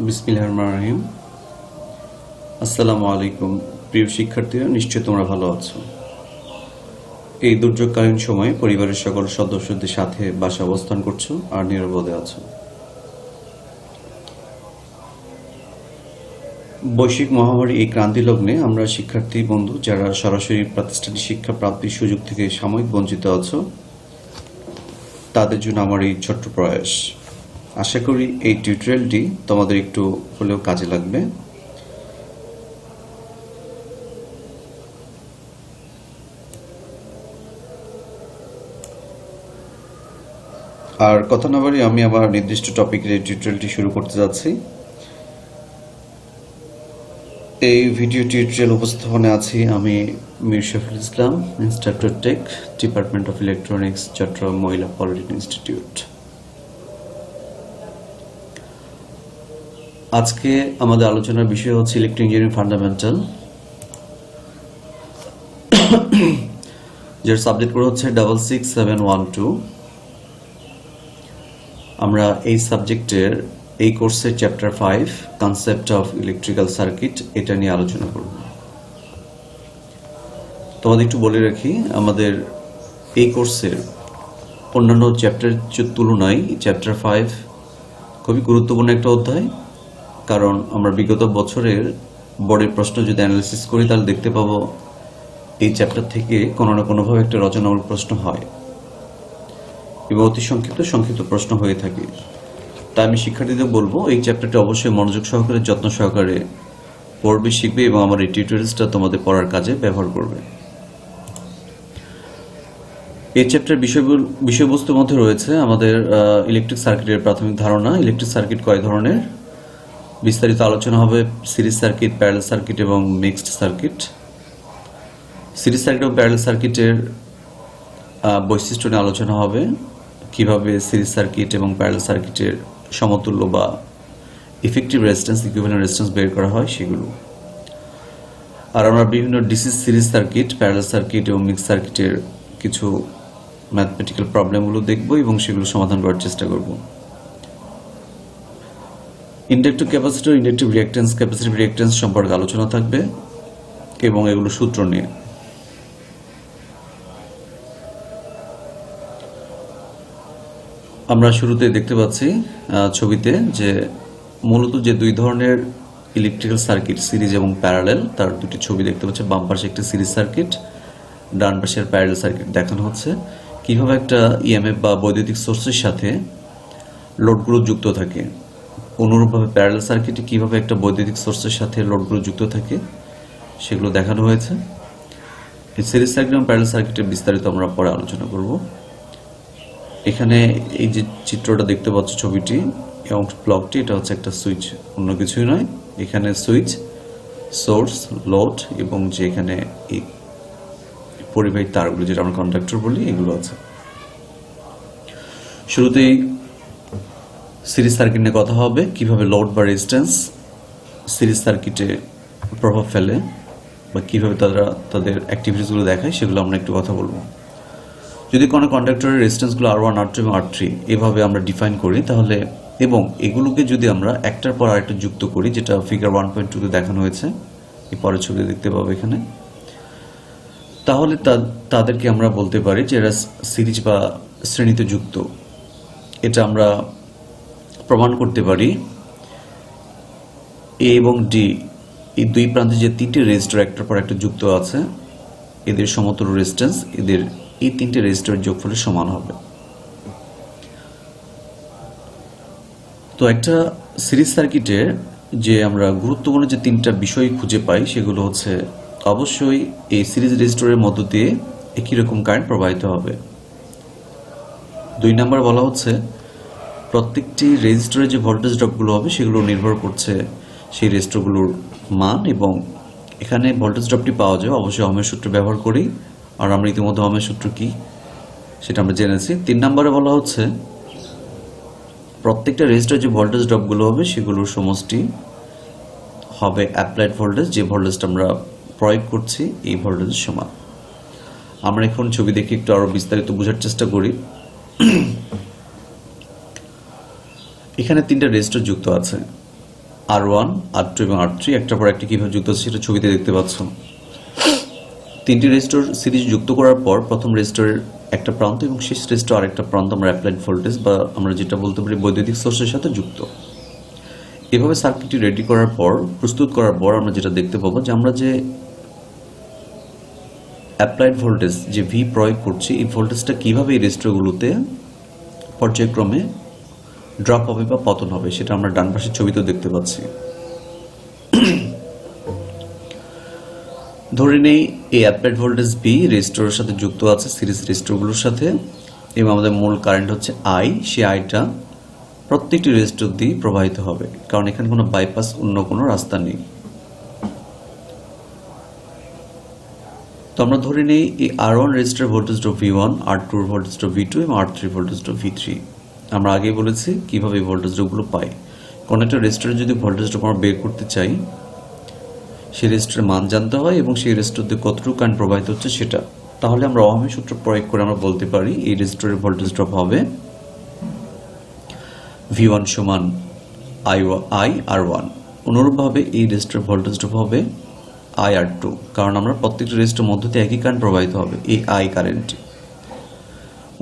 বিসমিল্লাহির রহমানির রহিম। আসসালামু আলাইকুম প্রিয় শিক্ষার্থীরা, নিশ্চয়ই তোমরা ভালো আছো। এই দুর্যোগকালীন সময়ে পরিবারের সকল সদস্যদের সাথে বাসায় অবস্থান করছো আর নিরাপদে আছো। বৈশ্বিক মহামারী এই ক্রান্তি লগ্নে আমরা শিক্ষার্থী বন্ধু যারা সরাসরি প্রাতিষ্ঠানিক শিক্ষা প্রাপ্তির সুযোগ থেকে সাময়িক বঞ্চিত আছো, তাদের জন্য আমার এই ছোট্ট প্রয়াস। আশা করি এই টিউটোরিয়ালটি তোমাদের একটু হলেও কাজে লাগবে। আর কথা না বাড়িয়ে আমি আমার নির্দিষ্ট টপিকের এই টিউটোরিয়ালটি শুরু করতে যাচ্ছি। এই ভিডিও টিউটোরিয়াল উপস্থাপনে আছি আমি Mir Shafiul Islam, instructor tech, department of electronics, Chittagong মহিলা পলিটেকনিক ইনস্টিটিউট। আজকে আমাদের আলোচনার বিষয় হচ্ছে ইলেকট্রিক ইঞ্জিনিয়ারিং ফান্ডামেন্টাল, যার সাবজেক্ট কোড হচ্ছে 66712। আমরা এই সাবজেক্টের এই কোর্সের chapter 5 concept of electrical circuit এটা নিয়ে আলোচনা করব। তোমাদের একটু বলে রাখি, আমাদের এই কোর্সের অন্যান্য চ্যাপ্টারের তুলনায় চ্যাপ্টার 5 খুবই গুরুত্বপূর্ণ একটা অধ্যায়। কারণ আমরা বিগত বছরের বোর্ডের প্রশ্ন যদি অ্যানালিসিস করি তাহলে দেখতে পাবো এই চ্যাপ্টার থেকে কোনো না কোনোভাবে একটা রচনামূলক প্রশ্ন হয় এবং অতি সংক্ষিপ্ত প্রশ্ন হয়ে থাকে। তাই আমি শিক্ষার্থীদের বলবো এই চ্যাপ্টারটি অবশ্যই মনোযোগ সহকারে, যত্ন সহকারে পড়বে, শিখবে এবং আমার এই টিউটোরিয়ালসটা তোমাদের পড়ার কাজে ব্যবহার করবে। এই চ্যাপ্টার বিষয়বস্তুর মধ্যে রয়েছে আমাদের ইলেকট্রিক সার্কিটের প্রাথমিক ধারণা, ইলেকট্রিক সার্কিট কয় ধরনের, বিস্তারিত আলোচনা হবে সিরিজ সার্কিট, প্যারালাল সার্কিট এবং মিক্সড সার্কিট। সিরিজ সার্কিট এবং প্যারালাল সার্কিটের বৈশিষ্ট্য নিয়ে আলোচনা হবে, কিভাবে সিরিজ সার্কিট এবং প্যারালাল সার্কিটের সমতুল্য বা ইফেক্টিভ রেজিস্ট্যান্স, ইকুইভ্যালেন্ট রেজিস্ট্যান্স বের করা হয় সেগুলো। আর আমরা বিভিন্ন DC series circuit, parallel circuit এবং মিক্সড সার্কিটের কিছু ম্যাথমেটিক্যাল প্রবলেমগুলো দেখব এবং সেগুলো সমাধান করার চেষ্টা করব। Inductive capacitor, inductive reactance, capacitive reactance সম্পর্কে আলোচনা থাকবে এবং এগুলো সূত্র নিয়ে। আমরা শুরুতে দেখতে পাচ্ছি ছবিতে যে মূলত যে দুই ধরনের ইলেকট্রিক্যাল সার্কিট, সিরিজ এবং প্যারালেল, তার দুটি ছবি দেখতে পাচ্ছি। বাম পাশে একটি সিরিজ সার্কিট, ডান পাশের প্যারালেল সার্কিট দেখানো হচ্ছে। কিভাবে একটা ইএমএফ বা বৈদ্যুতিক সোর্সের সাথে লোডগুলো যুক্ত থাকে, অনুরূপভাবে প্যারালেল সার্কিটে কিভাবে একটা বৈদ্যুতিক সোর্সের সাথে লোডগুলো যুক্ত থাকে সেগুলো দেখানো হয়েছে। এই সিরিজ সার্কিট এবং প্যারালেল সার্কিটের বিস্তারিত আমরা পরে আলোচনা করব। এখানে এই যে চিত্রটা দেখতে পাচ্ছ, ছবিটি এবং ব্লকটি, এটা হচ্ছে একটা সুইচ, অন্য কিছুই নয়। এখানে সুইচ, সোর্স, লোড এবং যে এখানে এই পরিবাহী তারগুলো, যেটা আমরা কন্ডাক্টর বলি, এগুলো আছে। শুরুতেই সিরিজ সার্কিট নিয়ে কথা হবে, কিভাবে লোড বা রেজিস্ট্যান্স সিরিজ সার্কিটে প্রভাব ফেলে বা কিভাবে তারা তাদের অ্যাক্টিভিটিসগুলো দেখায় সেগুলো আমরা একটু কথা বলবো। যদি কোনো কন্ডাক্টরের রেজিস্ট্যান্সগুলো R1, R2 এবং R3 এভাবে আমরা ডিফাইন করি তাহলে, এবং এগুলোকে যদি আমরা একটার পর আরেকটা যুক্ত করি, যেটা ফিগার 1.2-তে দেখানো হয়েছে, এই পরের ছবিতে দেখতে পাবো এখানে, তাহলে তাদেরকে আমরা বলতে পারি যে এরা সিরিজ বা শ্রেণীতে যুক্ত। এটা আমরা প্রমাণ করতে পারি এ এবং ডি এই দুই প্রান্তে যে তিনটি রেজিস্টর একটার পর একটা যুক্ত আছে, এদের সমতুল্য রেজিস্ট্যান্স এদের এই তিনটে রেজিস্টরের যোগফলের সমান হবে। তো একটা সিরিজ সার্কিটের যে আমরা গুরুত্বপূর্ণ যে তিনটা বিষয় খুঁজে পাই সেগুলো হচ্ছে, অবশ্যই এই সিরিজ রেজিস্টরের মধ্য দিয়ে একই রকম কারেন্ট প্রবাহিত হবে। 2 নাম্বার বলা হচ্ছে প্রত্যেকটি রেজিস্টরে যে ভোল্টেজ ড্রপগুলো হবে সেগুলো নির্ভর করছে সেই রেজিস্টরগুলোর মান, এবং এখানে ভোল্টেজ ড্রপটি পাওয়া যায় অবশ্যই ওহমের সূত্র ব্যবহার করেই। আর আমরা ইতিমধ্যে ওহমের সূত্র কি সেটা আমরা জেনেছি। 3 নম্বরে বলা হচ্ছে প্রত্যেকটা রেজিস্টরে যে ভোল্টেজ ড্রপগুলো হবে সেগুলোর সমষ্টি হবে অ্যাপ্লাইড ভোল্টেজ, যে ভোল্টেজটা আমরা প্রয়োগ করছি এই ভোল্টেজের সমান। আমরা এখন ছবি দেখে একটু আরো বিস্তারিত বোঝার চেষ্টা করি। এখানে 3টা রেজিস্টর যুক্ত আছে। R1, R2 এবং R3 একটার পর একটা কিভাবে যুক্ত আছে সেটা ছবিতে দেখতে পাচ্ছ। তিনটি রেজিস্টর সিরিজ যুক্ত করার পর প্রথম রেজিস্টরের একটা প্রান্ত এবং শেষ রেজিস্টর আরেকটা প্রান্ত আমরা অ্যাপ্লাইড ভোল্টেজ বা আমরা যেটা বলতে পারি বৈদ্যুতিক সোর্সের সাথে যুক্ত। এভাবে সার্কিটটি রেডি করার পর প্রস্তুত করার পর আমরা যেটা দেখতে পাবো যে আমরা যে অ্যাপ্লাইড ভোল্টেজ যে ভি প্রয়োগ করছি এই ভোল্টেজটা কিভাবে এই রেজিস্টরগুলোতে পর্যায়ক্রমে ড্রপ হবে বা পতন হবে সেটা আমরা ডান পাশের ছবিতেও দেখতে পাচ্ছি। ধরে নেই এই অ্যাপ্লাইড ভোল্টেজ ভি রেজিস্টরের সাথে যুক্ত আছে সিরিজ রেজিস্টরগুলোর সাথে এবং আমাদের মূল কারেন্ট হচ্ছে আই। সেই আইটা প্রত্যেকটি রেজিস্টর দিয়ে প্রবাহিত হবে, কারণ এখানে কোনো বাইপাস অন্য কোনো রাস্তা নেই। তো আমরা ধরে নেই এই R1 register voltage drop V1, R2 voltage drop V2 এবং R3 ভোল্টেজ ড্রপ V3। আমরা আগেই বলেছি কিভাবে এই ভোল্টেজ ড্রপগুলো পাই। কোন একটা রেজিস্টারে যদি ভোল্টেজ ড্রপ আমরা বের করতে চাই সেই রেজিস্টারের মান জানতে হয় এবং সেই রেজিস্টার দিয়ে কতটুকু কারেন্ট প্রবাহিত হচ্ছে সেটা। তাহলে আমরা ওহমের সূত্র প্রয়োগ করে আমরা বলতে পারি এই রেজিস্টারের ভোল্টেজ ড্রপ হবে V1 সমান IR1। অনুরূপভাবে এই রেজিস্টারের ভোল্টেজ ড্রপ হবে IR2, কারণ আমরা প্রত্যেকটা রেজিস্টারের মধ্য দিয়ে একই কারেন্ট প্রবাহিত হবে এই I কারেন্টটি।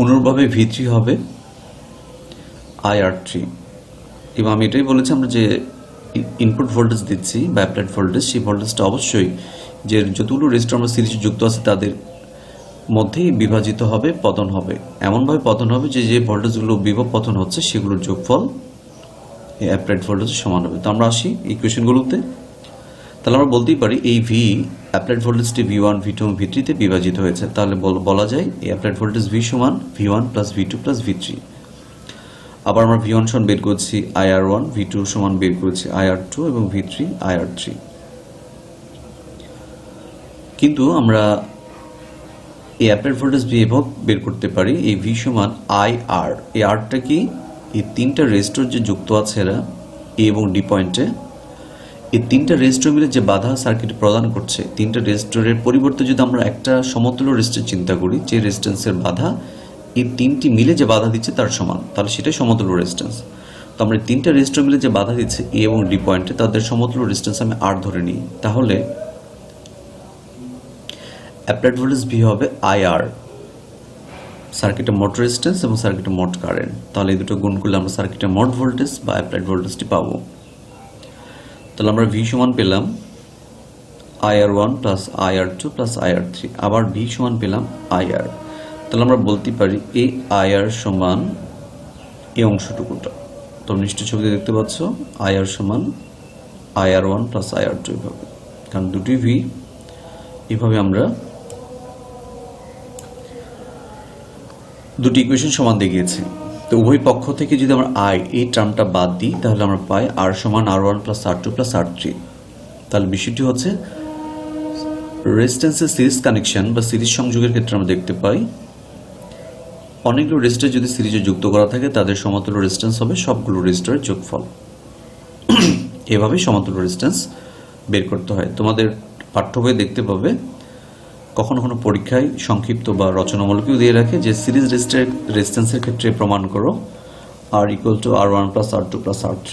অনুরূপভাবে V3 হবে IR3 এবং আমি এটাই বলেছি আমরা যে ইনপুট ভোল্টেজ দিচ্ছি বা অ্যাপ্লাইড ভোল্টেজ সেই ভোল্টেজটা অবশ্যই যে যতগুলো রেজিস্টার আমরা সিরিজে যুক্ত আছে তাদের মধ্যেই বিভাজিত হবে, পতন হবে, এমনভাবে পতন হবে যে যে ভোল্টেজগুলো বিভব পতন হচ্ছে সেগুলোর যোগফল এই অ্যাপ্লাইড ভোল্টেজের সমান হবে। তো আমরা আসি ইকুয়েশনগুলোতে। তাহলে আমরা বলতেই পারি এই ভি অ্যাপ্লাইড ভোল্টেজটি V1, V2 এবং V3 তে বিভাজিত হয়েছে। তাহলে বলা যায় এই অ্যাপ্লাইড ভোল্টেজ V সমান V1 plus V2 plus V3। আবার আমরা V1 সমান বের করছি IR1, V2 সমান বের করেছি IR2 এবং V3 IR3। কিন্তু আমরা এই অ্যাপ্লাইড ভোল্টেজ ভি এভাবে বের করতে পারি এই V সমান IR। এই আরটা কি? এই তিনটা রেজিস্টর যে যুক্ত আছে এরা এ এবং ডি পয়েন্টে, এই তিনটা রেজিস্টর মিলে যে বাধা সার্কিট প্রদান করছে, তিনটা রেজিস্টরের পরিবর্তে যদি আমরা একটা সমতুল্য রেজিস্টর চিন্তা করি যে রেজিস্ট্যান্সের বাধা এই তিনটি মিলে যে বাধা দিচ্ছে তার সমান, তাহলে সেটাই সমতুল্য রেজিস্ট্যান্স। তো আমরা তিনটা রেজিস্টর মিলে যে বাধা দিচ্ছে এ এবং ডি পয়েন্টে তাদের সমতুল্য রেজিস্ট্যান্স আমি আর ধরে নিই, তাহলে অ্যাপ্লাইড ভোল্টেজ ভি হবে IR, সার্কিটের মোট রেজিস্ট্যান্স এবং সার্কিটের মোট কারেন্ট। তাহলে এই দুটো গুণ করলে আমরা সার্কিটের মোট ভোল্টেজ বা অ্যাপ্লাইড ভোল্টেজটি পাবো। তাহলে আমরা ভি সমান পেলাম IR1 plus IR2 plus IR3, আবার ভি সমান পেলাম IR। তাহলে আমরা বলতে পারি এই IR সমান এই অংশটুকুটা, তোমরা নিশ্চয় ছবিতে দেখতে পাচ্ছ IR সমান IR1 প্লাস IR2 এভাবে, কারণ দুটি ভি এভাবে আমরা দুটি ইকুয়েশন সমান দেখিয়েছি। তো উভয় পক্ষ থেকে যদি আমরা এই টার্মটা বাদ দিই তাহলে আমরা পাই R সমান R1 plus R2 plus R3। তাহলে বিষয়টি হচ্ছে রেজিস্ট্যান্সের সিরিজ কানেকশন বা সিরিজ সংযোগের ক্ষেত্রে আমরা দেখতে পাই অনেকগুলো রেজিস্টার যদি সিরিজে যুক্ত করা থাকে তাদের সমতুল্য রেজিস্ট্যান্স হবে সবগুলো রেজিস্টারের যোগফল। এভাবে সমতুল্য রেজিস্ট্যান্স বের করতে হয়। তোমাদের পাঠ্য বইয়ে দেখতে পাবে কখনো কখনো পরীক্ষায় সংক্ষিপ্ত বা রচনামূলকও দিয়ে রাখে যে সিরিজ রেজিস্ট্যান্সের ক্ষেত্রে প্রমাণ করো R equal two R1 plus R2 plus R3,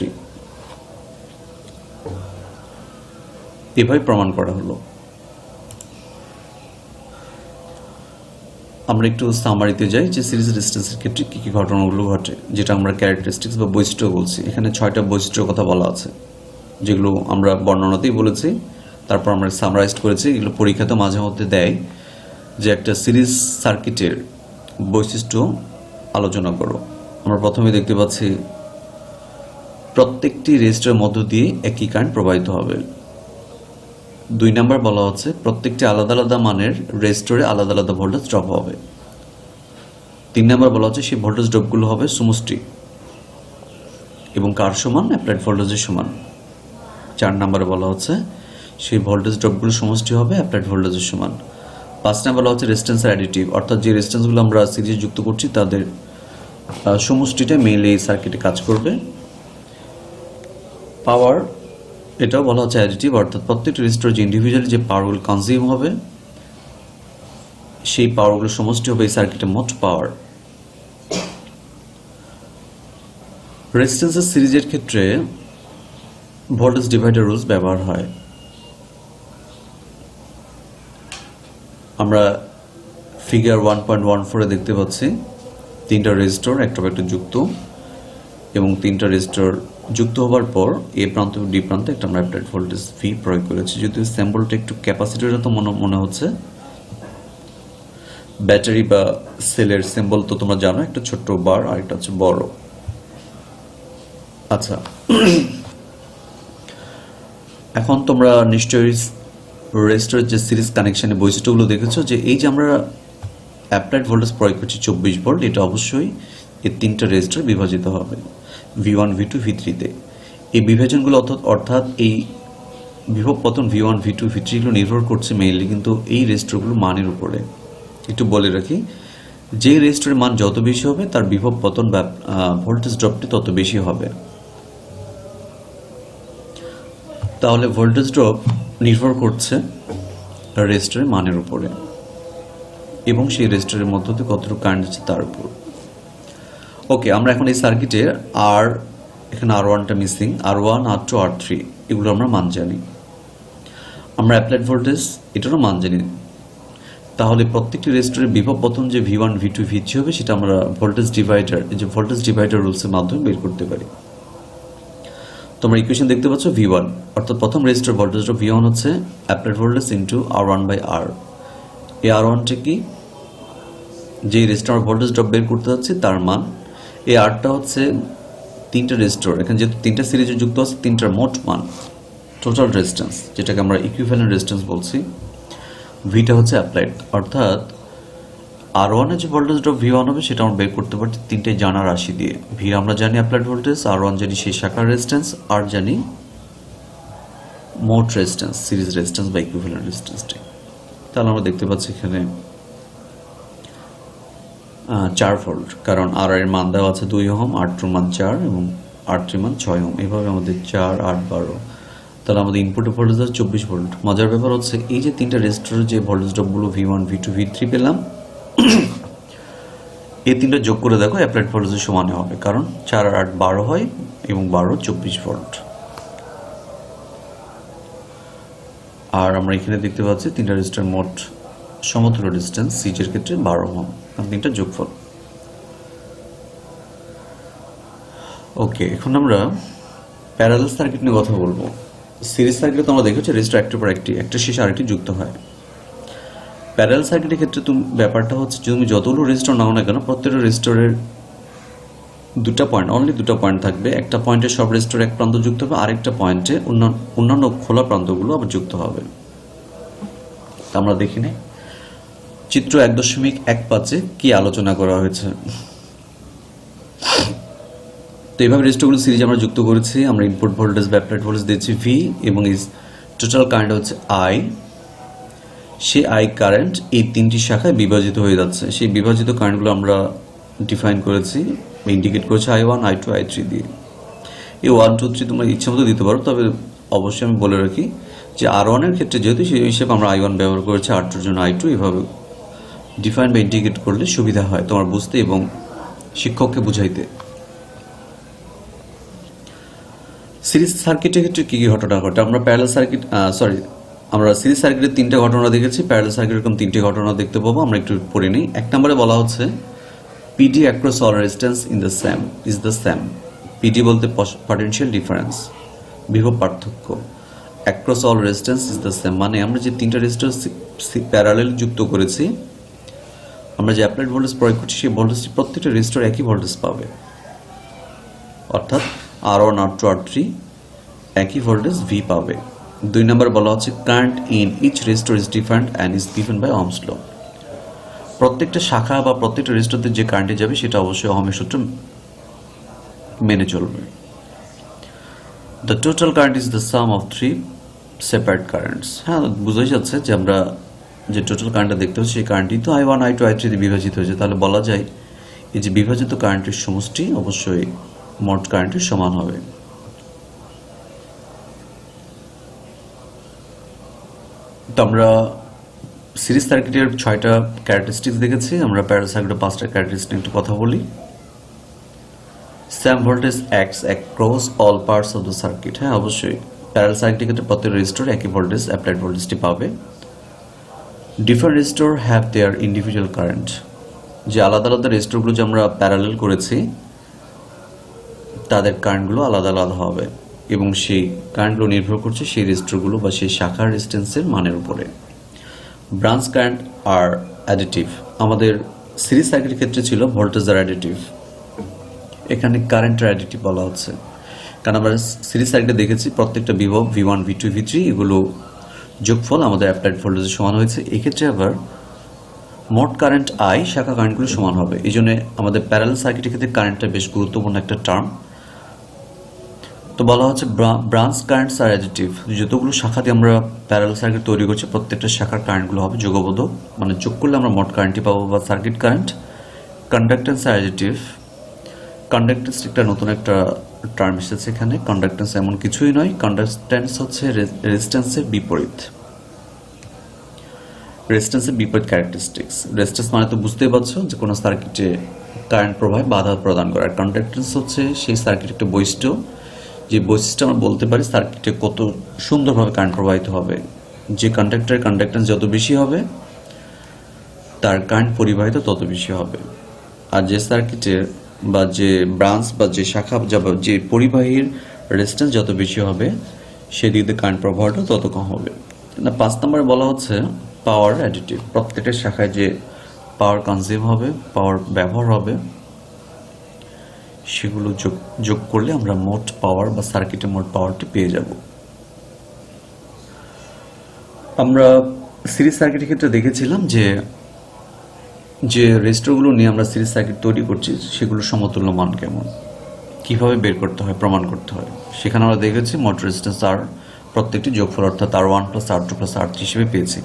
এভাবে প্রমাণ করা হলো। আমরা একটু সামারিতে যাই যে সিরিজ রেজিস্ট্যান্সের ক্ষেত্রে কী কী ঘটনাগুলো ঘটে, যেটা আমরা ক্যারেক্টারিস্টিক্স বা বৈশিষ্ট্য বলছি। এখানে 6টা বৈশিষ্ট্যের কথা বলা আছে যেগুলো আমরা বর্ণনাতেই বলেছি, তারপর আমরা সামারাইজড করেছি। এগুলো পরীক্ষাতে মাঝে মধ্যে দেয় যে একটা সিরিজ সার্কিটের বৈশিষ্ট্য আলোচনা করো। আমরা প্রথমে দেখতে পাচ্ছি প্রত্যেকটি রেজিস্টারের মধ্য দিয়ে একই কারেন্ট প্রবাহিত হবে। 2 নাম্বার বলা হচ্ছে প্রত্যেকটি আলাদা আলাদা মানের রেজিস্টরে আলাদা আলাদা ভোল্টেজ ড্রপ হবে। 3 নাম্বার বলা হচ্ছে সেই ভোল্টেজ ড্রপগুলো হবে সমষ্টি এবং কার সমান? অ্যাপ্লাইড ভোল্টেজের সমান। 4 নাম্বারে বলা হচ্ছে সেই ভোল্টেজ ড্রপগুলো সমষ্টি হবে অ্যাপ্লাইড ভোল্টেজের সমান। 5 নাম্বার বলা হচ্ছে রেজিস্ট্যান্সের অ্যাডিটিভ, অর্থাৎ যে রেজিস্ট্যান্সগুলো আমরা সিরিজে যুক্ত করছি তাদের সমষ্টিটা মিলে এই সার্কিটে কাজ করবে। পাওয়ার, এটাও বলা হচ্ছে অ্যাডিটিভ, অর্থাৎ প্রত্যেকটি রেজিস্টার যে ইন্ডিভিজুয়ালি যে পাওয়ারগুলো কনজিউম হবে সেই পাওয়ারগুলো সমষ্টি হবে এই সার্কিটের মোট পাওয়ার। রেজিস্ট্যান্সের সিরিজের ক্ষেত্রে ভোল্টেজ ডিভাইডার রুলস ব্যবহার হয়। আমরা ফিগার 1.14 দেখতে পাচ্ছি তিনটা রেজিস্টর একটা একটা যুক্ত এবং তিনটা রেজিস্টর যুক্ত হওয়ার পর এ প্রান্ত ডি প্রান্তে একটা আমরা অ্যাপ্লাইড ভোল্টেজ ভি প্রয়োগ করেছি। যদিও স্যাম্পলটা একটু ক্যাপাসিটরের তো মনে হচ্ছে, ব্যাটারি বা সেলের সিম্বল তো তোমরা জানো, একটা ছোট্ট বার আর একটা হচ্ছে বড়। আচ্ছা, এখন তোমরা নিশ্চয়ই রেজিস্টারের যে সিরিজ কানেকশনের বৈশিষ্ট্যগুলো দেখেছো, যে এই যে আমরা অ্যাপ্লাইড ভোল্টেজ প্রয়োগ করছি 24 ভোল্ট, এটা অবশ্যই এই তিনটা রেজিস্টার বিভাজিত হবে V1 V2 V3-তে। এই বিভাজনগুলো অর্থাৎ এই বিভব পতন V1 V2 V3 গুলো নির্ভর করছে মেইনলি কিন্তু এই রেজিস্টারগুলো মানের উপরে। একটু বলে রাখি, যে রেজিস্টারের মান যত বেশি হবে তার বিভব পতন বা ভোল্টেজ ড্রপটি তত বেশি হবে। তাহলে ভোল্টেজ ড্রপ নির্ভর করছে রেজিস্টারের মানের উপরে এবং সেই রেজিস্টারের মধ্য দিয়ে কতটুকু কারেন্ট আছে তার উপর। ওকে, আমরা এখন এই সার্কিটে এখানে R1টা মিসিং, R1 R2 R3 এগুলো আমরা মান জানি। আমরা অ্যাপ্লাইড ভোল্টেজ এটারও মান জানি। তাহলে প্রত্যেকটি রেজিস্টারের বিভব পতন যে V1 V2 V3 হবে সেটা আমরা ভোল্টেজ ডিভাইডার রুলসের মাধ্যমে বের করতে পারি। তোমরা ইকুয়েশন দেখতে পাচ্ছ V1 অর্থাৎ প্রথম রেজিস্টার ভোল্টেজ ড্রপ V1 হচ্ছে অ্যাপ্লাইড ভোল্টেজ ইনটু R1/R। এই R1টা কি, যে রেজিস্টার ভোল্টেজ ড্রপ বের করতে যাচ্ছে তার মান। এই Rটা হচ্ছে তিনটা রেজিস্টার, এখানে যেহেতু তিনটা সিরিজে যুক্ত আছে তিনটার মোট মান, টোটাল রেজিস্ট্যান্স, যেটাকে আমরা ইকুইভ্যালেন্ট রেজিস্ট্যান্স বলছি। ভিটা হচ্ছে অ্যাপ্লাইড, অর্থাৎ R1 এর যে ভোল্টেজ ড্রপ V1 হবে সেটা আমরা বের করতে পারি তিনটে জানা রাশি দিয়ে। ভি আমরা জানি অ্যাপ্লাইড ভোল্টেজ, R1 জানি সেই শাখার রেজিস্ট্যান্স, আর জানি মোট রেজিস্ট্যান্স, সিরিজ রেজিস্ট্যান্স বা ইকুইভ্যালেন্ট রেজিস্ট্যান্সটি। তাহলে আমরা দেখতে পাচ্ছি এখানে 4 ভোল্ট, কারণ আর এর মান দেওয়া আছে 2 ওহম, R2 মান 4 এবং R3 মান 6 ওহম। এইভাবে আমাদের 4 8 12, তাহলে আমাদের ইনপুটের ভোল্টেজ আছে 24 ভোল্ট। মজার ব্যাপার হচ্ছে এই যে তিনটা রেজিস্টারের যে ভোল্টেজ ড্রপগুলো V1 V2 V3 পেলাম, এই তিনটা যোগ করে দেখো অ্যাপ্লাইড ভোল্টেজের সমানে হবে, কারণ 4 আর 8 12 হয় এবং 12 24 ভোল্ট। আর আমরা এখানে দেখতে পাচ্ছি তিনটা রেজিস্টার মোট সমতুল্য ডিস্টেন্স সিজের ক্ষেত্রে 12 ওহম, তিনটা যোগফল। ওকে, এখন আমরা প্যারালাল সার্কিট নিয়ে কথা বলবো। সিরিজ সার্কিটে তোমরা দেখেছো রেজিস্টার একটার পর একটা শেষে আরেকটি যুক্ত হয়। প্যারালাল সার্কিটের ক্ষেত্রে ব্যাপারটা হচ্ছে তুমি যতগুলো রেজিস্টার নাও না কেন, প্রত্যেকটা রেজিস্টারের অনলি দুটো পয়েন্ট থাকবে। একটা পয়েন্টে সব রেজিস্টার এক প্রান্ত যুক্ত হবে, আরেকটা পয়েন্টে অন্যান্য খোলা প্রান্তগুলো আবার যুক্ত হবে। আমরা দেখি না চিত্র 1.15 কি আলোচনা করা হয়েছে। তো এইভাবে রেজিস্টারগুলো সিরিজ আমরা যুক্ত করেছি। আমরা ইনপুট ভোল্টেজ বা অ্যাপ্লাইড ভোল্টেজ দিয়েছি V এবং এই টোটাল কারেন্ট হচ্ছে I। সেই I কারেন্ট এই তিনটি শাখায় বিভাজিত হয়ে যাচ্ছে। সেই বিভাজিত কারেন্টগুলো আমরা ডিফাইন করেছি, ইন্ডিকেট করেছি I1 I2 I3 দিয়ে। এই 1 2 3 তোমরা ইচ্ছা মতো দিতে পারো, তবে অবশ্যই আমি বলে রাখি যে R1 এর ক্ষেত্রে যেহেতু সেই হিসেবে আমরা I1 ব্যবহার করেছি, R2 এর জন্য I2, এভাবে ডিফাইন বা ইন্ডিকেট করলে সুবিধা হয় তোমার বুঝতে এবং শিক্ষককে বুঝাইতে। সিরিজ সার্কিটের ক্ষেত্রে কি কি ঘটনা ঘটে? আমরা আমরা সিরিজ সার্কিটের 3টে ঘটনা দেখেছি, প্যারালাল সার্কিটের এরকম 3টে ঘটনা দেখতে পাবো। আমরা একটু পড়ে নিই। 1 নম্বরে বলা হচ্ছে PD across all resistance is the same. PD বলতে potential difference, বিভব পার্থক্য। across all resistance is the same মানে আমরা যে 3টা রেজিস্টর প্যারালাল যুক্ত করেছি, আমরা যে অ্যাপ্লাইড ভোল্টেজ প্রয়োগ করছি সেই ভোল্টেজটি প্রত্যেকটা রেজিস্টর একই ভোল্টেজ পাবে, অর্থাৎ R1 R2 R3 একই ভোল্টেজ V পাবে। 2 নম্বর বলা হচ্ছে current in each resistor is different and is given by ohm's law. প্রত্যেকটা শাখা বা প্রত্যেকটা রেজিস্টরতে যে কারেন্টে যাবে সেটা অবশ্যই ওহমের সূত্র মেনে চলবে। The total current is the some of 3 separate currents. হ্যাঁ, বোঝাই যাচ্ছে যে আমরা যে টোটাল কারেন্টটা দেখতে পাচ্ছি সেই কারেন্টই তো I1 I2 I3 দিয়ে বিভাজিত হয়েছে। তাহলে বলা যায় এই যে বিভাজিত কারেন্টের সমষ্টি অবশ্যই মোট কারেন্টের সমান হবে। তো আমরা সিরিজ সার্কিটের 6টা ক্যারেক্টারিস্টিক্স দেখেছি, আমরা প্যারালাল সার্কিটের 5টা ক্যারেক্টারিস্টিক একটু কথা বলি। Same voltage acts across all parts of the circuit. হ্যাঁ, অবশ্যই প্যারাল সার্কিটের ক্ষেত্রে প্রত্যেক রেজিস্টর একই ভোল্টেজ অ্যাপ্লাইড ভোল্টেজটি পাবে। Different resistor have their individual current. যে আলাদা আলাদা রেজিস্টরগুলো যে আমরা প্যারালেল করেছি তাদের কারেন্টগুলো আলাদা আলাদা হবে এবং সেই কারেন্টগুলো নির্ভর করছে সেই রেজিস্টরগুলো বা সেই শাখার রেজিস্ট্যান্সের মানের উপরে। ব্রাঞ্চ কারেন্ট আর অ্যাডিটিভ। আমাদের সিরিজ সার্কিটের ক্ষেত্রে ছিল ভোল্টেজ আর অ্যাডিটিভ, এখানে কারেন্ট আর অ্যাডিটিভ বলা হচ্ছে। কারণ আমরা সিরিজ সার্কিটে দেখেছি প্রত্যেকটা বিভব V1 V2 V3 এগুলো যোগফল আমাদের অ্যাপ্লাইড ভোল্টেজের সমান হয়েছে। এক্ষেত্রে আবার মোট কারেন্ট I শাখা কারেন্টগুলো সমান হবে। এই জন্য আমাদের প্যারালাল সার্কিটের ক্ষেত্রে কারেন্টটা বেশ গুরুত্বপূর্ণ একটা টার্ম। তো বলা হচ্ছে ব্রাঞ্চ কারেন্টস আর অ্যাডিটিভ। যতগুলো শাখা দিয়ে আমরা প্যারালাল সার্কিট তৈরি করছি প্রত্যেকটা শাখার কারেন্টগুলো হবে যোগবোধক, মানে যোগ করলে আমরা মোট কারেন্টই পাবো বা সার্কিট কারেন্ট। কন্ডাক্টেন্স আর অ্যাডিটিভ। কন্ডাক্টেন্স একটা নতুন একটা টার্ম এসেছে এখানে। কন্ডাক্টেন্স এমন কিছুই নয়, কন্ডাক্টেন্স হচ্ছে রেজিস্ট্যান্সের বিপরীত। রেজিস্ট্যান্সের বিপরীত ক্যারেক্টারিস্টিক্স। রেজিস্ট্যান্স মানে তো বুঝতেই পারছো যে কোনো সার্কিটে কারেন্ট প্রবাহে বাধা প্রদান করা। কন্ডাক্টেন্স হচ্ছে সেই সার্কিট একটা বৈশিষ্ট্য, যে বৈশিষ্ট্য আমরা বলতে পারি সার্কিটে কত সুন্দরভাবে কারেন্ট প্রবাহিত হবে। যে কন্ডাক্টরের কন্ডাক্টেন্স যত বেশি হবে তার কারেন্ট পরিবাহিত তত বেশি হবে, আর যে সার্কিটের বা যে ব্রাঞ্চ বা যে শাখা যে পরিবাহীর রেজিস্ট্যান্স যত বেশি হবে সেদিক দিয়ে কারেন্ট প্রবাহটা তত কম হবে। 5 নম্বরে বলা হচ্ছে পাওয়ার অ্যাডিটিভ। প্রত্যেকটা শাখায় যে পাওয়ার কনজিউম হবে, পাওয়ার ব্যবহার হবে, সেগুলো যোগ করলে আমরা মোট পাওয়ার বা সার্কিটের মোট পাওয়ারটি পেয়ে যাব। আমরা সিরিজ সার্কিটের ক্ষেত্রে দেখেছিলাম যে রেজিস্টরগুলো নিয়ে আমরা সিরিজ সার্কিট তৈরি করছি সেগুলো সমতুল্য মান কেমন, কিভাবে বের করতে হয়, প্রমাণ করতে হয়। সেখানে আমরা দেখেছি মোট রেজিস্ট্যান্স আর প্রত্যেকটি যোগফল অর্থাৎ R1 + R2 + R3 হিসেবে পেয়েছি।